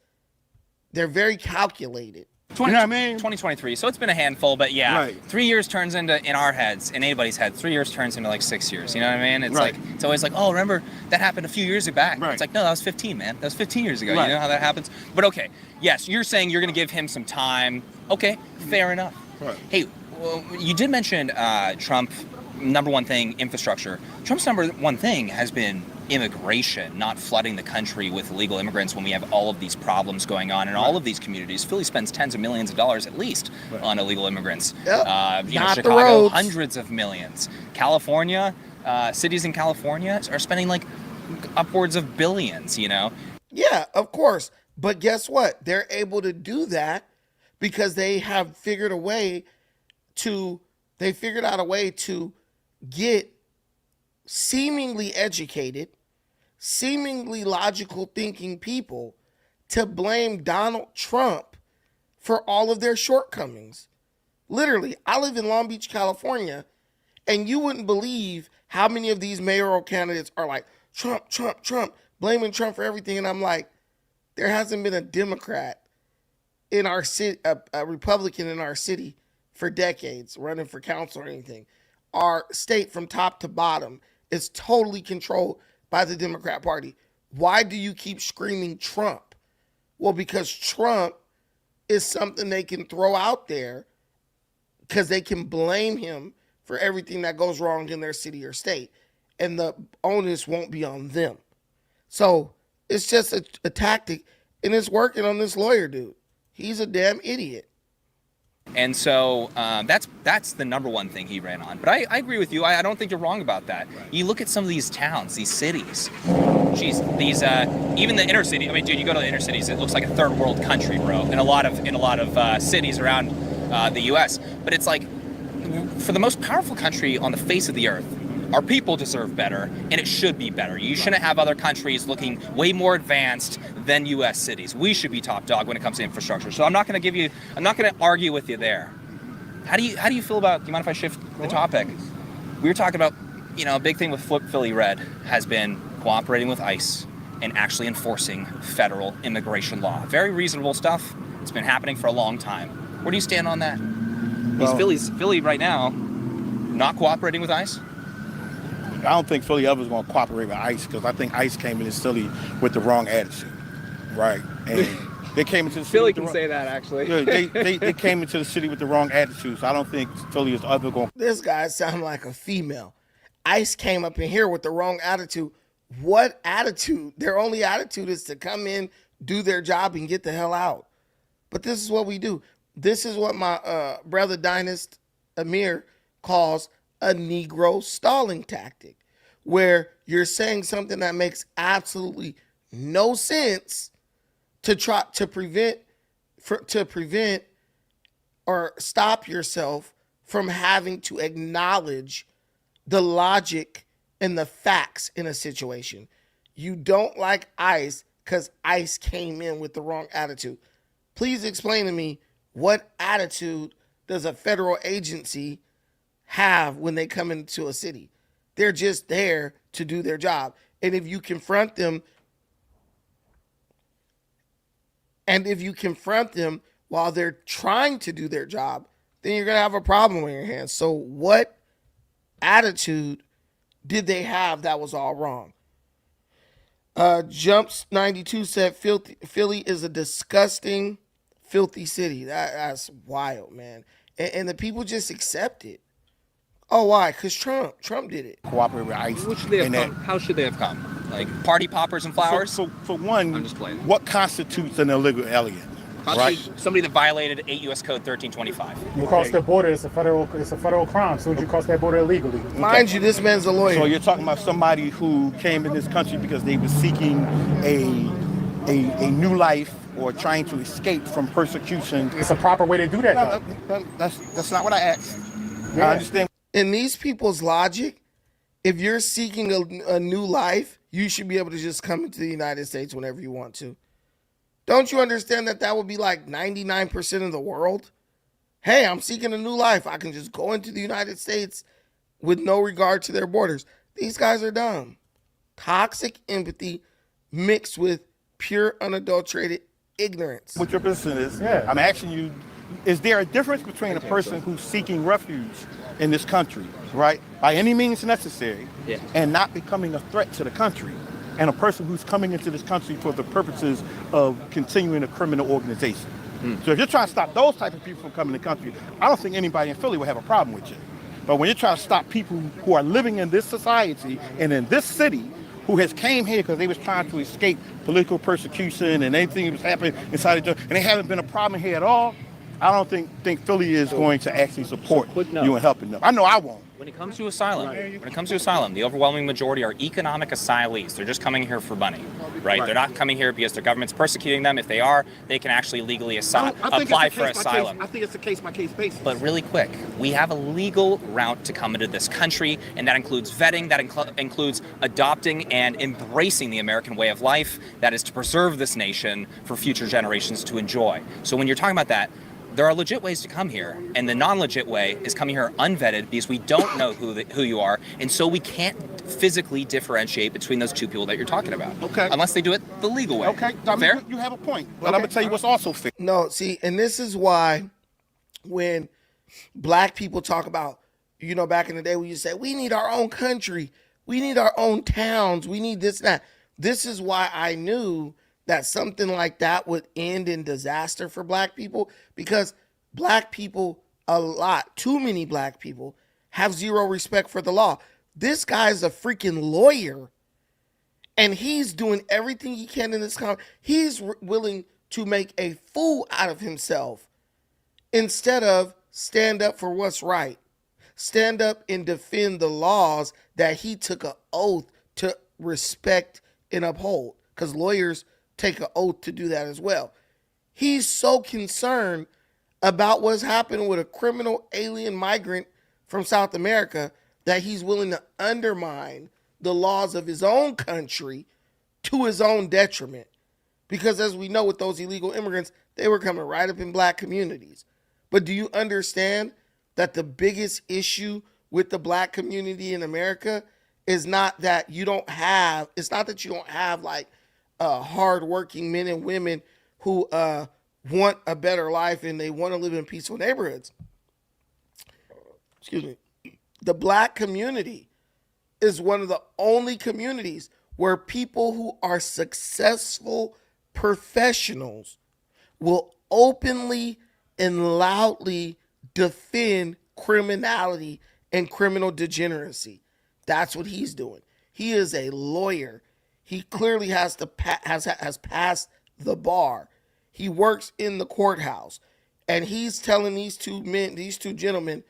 They're very calculated. You know what I mean? 2023, so it's been a handful, but yeah, Right. 3 years turns into, in our heads, in anybody's head, 3 years turns into like 6 years, you know what I mean? It's Right. like, it's always like, oh, remember, that happened a few years back. Right. It's like, no, that was 15, man. That was 15 years ago. Right. You know how that happens? But okay, yes, you're saying you're going to give him some time. Okay, fair enough. Right. Hey, well, you did mention Trump, number one thing, infrastructure. Trump's number one thing has been immigration, not flooding the country with illegal immigrants when we have all of these problems going on in all of these communities. Philly spends tens of millions of dollars at least on illegal immigrants. Not Chicago, the roads. hundreds of millions. California, cities in California are spending like upwards of billions, you know? Yeah, of course. But guess what? They're able to do that because they have figured out a way to get seemingly educated, seemingly logical thinking people to blame Donald Trump for all of their shortcomings. Literally, I live in Long Beach, California, and you wouldn't believe how many of these mayoral candidates are like, Trump, Trump, Trump, blaming Trump for everything. And I'm like, there hasn't been a Democrat in our city, a Republican in our city for decades running for council or anything. Our state from top to bottom is totally controlled by the Democrat Party. Why do you keep screaming Trump? Well, because Trump is something they can throw out there because they can blame him for everything that goes wrong in their city or state, and the onus won't be on them. So it's just a tactic, and it's working on this lawyer dude. He's a damn idiot. And so that's the number one thing he ran on. But I agree with you. I don't think you're wrong about that. You look at some of these towns, these cities. Geez, these even the inner city. I mean, dude, you go to the inner cities, it looks like a third world country, bro. In a lot of cities around the U.S. But it's like, for the most powerful country on the face of the earth, our people deserve better, and it should be better. You shouldn't have other countries looking way more advanced than U.S. cities. We should be top dog when it comes to infrastructure. So I'm not going to argue with you there. How do you feel about? Do you mind if I shift the topic? We were talking about, a big thing with Philly Red has been cooperating with ICE and actually enforcing federal immigration law. Very reasonable stuff. It's been happening for a long time. Where do you stand on that? Philly right now, not cooperating with ICE. I don't think Philly ever is going to cooperate with ICE because I think ICE came into Philly with the wrong attitude, right? And they came into the city. Philly can say that, actually. They came into the city with the wrong attitude, so I don't think Philly is ever going. This guy sounds like a female. ICE came up in here with the wrong attitude. What attitude? Their only attitude is to come in, do their job, and get the hell out. But this is what we do. This is what my brother Dynast Amir calls a Negro stalling tactic, where you're saying something that makes absolutely no sense to try to prevent or stop yourself from having to acknowledge the logic and the facts in a situation. You don't like ICE because ICE came in with the wrong attitude. Please explain to me, what attitude does a federal agency have when they come into a city? They're just there to do their job. And if you confront them, while they're trying to do their job, then you're going to have a problem on your hands. So what attitude did they have that was all wrong? Jumps92 said Philly is a disgusting, filthy city. That's wild, man. And the people just accept it. Oh, why? Because Trump did it. Cooperate with ICE. How should they have come? Like party poppers and flowers? So for one, what constitutes an illegal alien? Right. Somebody that violated 8 U.S. Code 1325. You cross the border, it's a federal crime. So you cross that border illegally. Mind you, this man's a lawyer. So you're talking about somebody who came in this country because they were seeking a new life or trying to escape from persecution. It's a proper way to do that. No, that's not what I asked. Yeah. I understand. In these people's logic, if you're seeking a new life, you should be able to just come into the United States whenever you want to. Don't you understand that would be like 99% of the world? Hey, I'm seeking a new life. I can just go into the United States with no regard to their borders. These guys are dumb. Toxic empathy mixed with pure, unadulterated ignorance. What your position is, I'm asking you, is there a difference between a person who's seeking refuge in this country, right, by any means necessary, and not becoming a threat to the country, and a person who's coming into this country for the purposes of continuing a criminal organization? So if you're trying to stop those type of people from coming to the country, I don't think anybody in Philly would have a problem with you. But when you're trying to stop people who are living in this society and in this city, who has came here because they was trying to escape political persecution and anything that was happening inside the and they haven't been a problem here at all, I don't think Philly is going to actually support you in helping them. I know I won't. When it comes to asylum, the overwhelming majority are economic asylees. They're just coming here for money. right? They're not coming here because their government's persecuting them. If they are, they can actually legally apply for asylum. I think it's a case-by-case basis. But really quick, we have a legal route to come into this country, and that includes vetting, that includes adopting and embracing the American way of life, that is to preserve this nation for future generations to enjoy. So when you're talking about that, there are legit ways to come here, and the non-legit way is coming here unvetted because we don't know who you are, and so we can't physically differentiate between those two people that you're talking about. Okay. Unless they do it the legal way. Okay. Fair? You have a point, but I'm gonna tell you what's also fair. No, see, and this is why when black people talk about, back in the day when you say, we need our own country, we need our own towns, we need this and that. This is why I knew that something like that would end in disaster for black people, because black people, too many black people, have zero respect for the law. This guy is a freaking lawyer, and he's doing everything he can in this country. He's willing to make a fool out of himself instead of stand up for what's right. Stand up and defend the laws that he took an oath to respect and uphold, because lawyers take an oath to do that as well. He's so concerned about what's happening with a criminal alien migrant from South America that he's willing to undermine the laws of his own country to his own detriment. Because as we know with those illegal immigrants, they were coming right up in black communities. But do you understand that the biggest issue with the black community in America is not that you don't have like hardworking men and women who want a better life and they want to live in peaceful neighborhoods. Excuse me. The black community is one of the only communities where people who are successful professionals will openly and loudly defend criminality and criminal degeneracy. That's what he's doing. He is a lawyer. He clearly has passed the bar. He works in the courthouse, and he's telling these two gentlemen,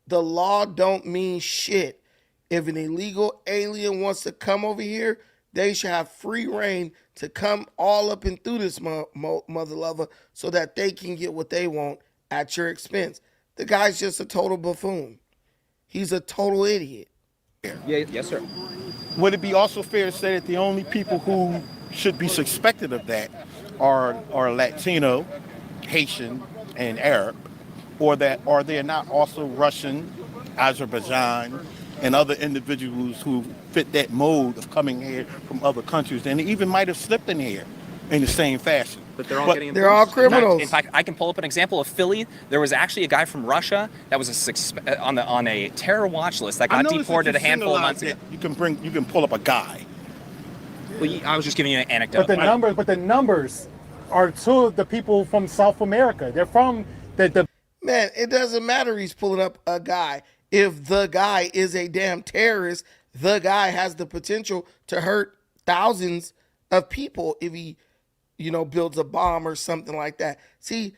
the law don't mean shit. If an illegal alien wants to come over here, they should have free reign to come all up and through this mother lover so that they can get what they want at your expense. The guy's just a total buffoon. He's a total idiot. Yeah, yes, sir. Would it be also fair to say that the only people who should be suspected of that are Latino, Haitian, and Arab, or they're not also Russian, Azerbaijan, and other individuals who fit that mode of coming here from other countries, and they even might have slipped in here in the same fashion. But they're all criminals. In fact, I can pull up an example of Philly. There was actually a guy from Russia that was on a terror watch list that got deported a handful of months ago. You can pull up a guy. Well, I was just giving you an anecdote. But the numbers are to the people from South America. They're from the. Man, it doesn't matter. He's pulling up a guy. If the guy is a damn terrorist, the guy has the potential to hurt thousands of people if he, builds a bomb or something like that. See,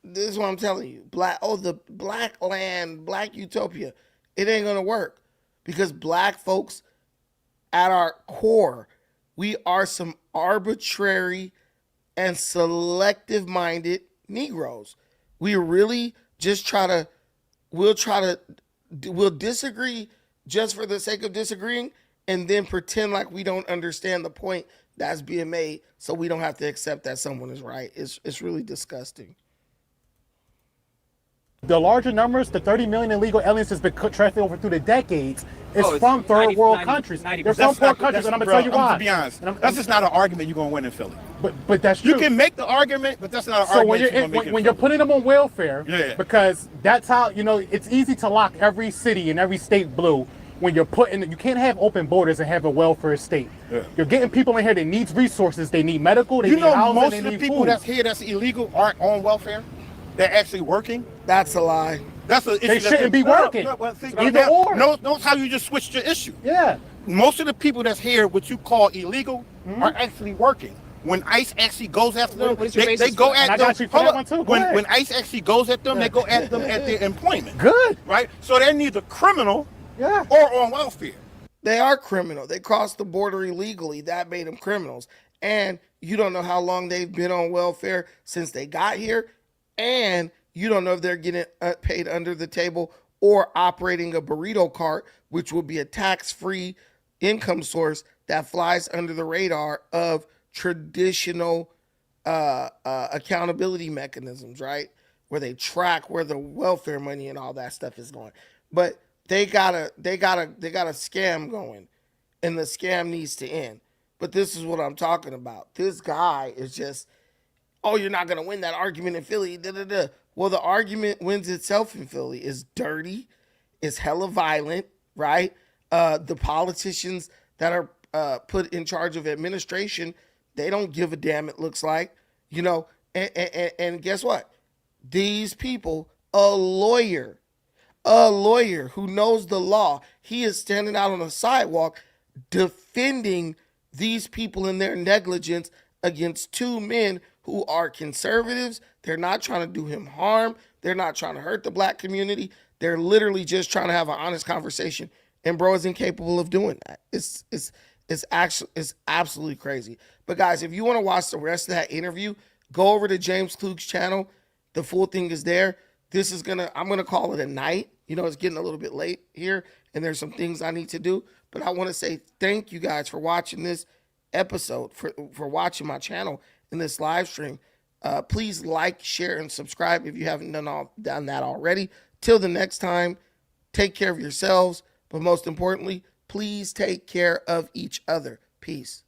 this is what I'm telling you. The black land, black utopia, it ain't gonna work, because black folks at our core, we are some arbitrary and selective-minded Negroes. We really just we'll disagree just for the sake of disagreeing, and then pretend like we don't understand the point that's being made, so we don't have to accept that someone is right. It's really disgusting. The larger numbers, the 30 million illegal aliens has been trafficked over through the decades, is from third world countries. They're from poor countries, and I'm going to tell you why. To be honest, that's just not an argument you're going to win in Philly. But that's true. You can make the argument, but that's not an argument when you're putting them on welfare, because that's how, it's easy to lock every city and every state blue when you're you can't have open borders and have a welfare state. Yeah. You're getting people in here that needs resources. They need medical, they need housing, most they of the need people food. that's here that's illegal aren't on welfare. They're actually working. That's a lie. That's an issue. They shouldn't be working. Either or. Notice how you just switched your issue. Yeah. Most of the people that's here, what you call illegal, are actually working. When ICE actually goes after them, they go at them. When ICE actually goes at them, they go at them at their employment. Good. Right? So they're neither criminal or on welfare. They are criminal. They crossed the border illegally. That made them criminals. and you don't know how long they've been on welfare since they got here, and you don't know if they're getting paid under the table or operating a burrito cart, which will be a tax-free income source that flies under the radar of traditional accountability mechanisms, right? Where they track where the welfare money and all that stuff is going. But they got a scam going, and the scam needs to end. But this is what I'm talking about. This guy is just, oh, you're not going to win that argument in Philly. Well, the argument wins itself in Philly. It's dirty. It's hella violent, right? The politicians that are put in charge of administration, they don't give a damn, it looks like. You know, and guess what? These people, a lawyer who knows the law, he is standing out on the sidewalk defending these people in their negligence against two men who are conservatives. They're not trying to do him harm. They're not trying to hurt the black community. They're literally just trying to have an honest conversation. And bro is incapable of doing that. It's absolutely crazy. But guys, if you want to watch the rest of that interview, go over to James Klug's channel. The full thing is there. I'm gonna call it a night. You know, it's getting a little bit late here, and there's some things I need to do. But I want to say thank you guys for watching this episode, for watching my channel in this live stream. Please like, share, and subscribe if you haven't done that already. Till the next time, take care of yourselves, but most importantly, please take care of each other. Peace.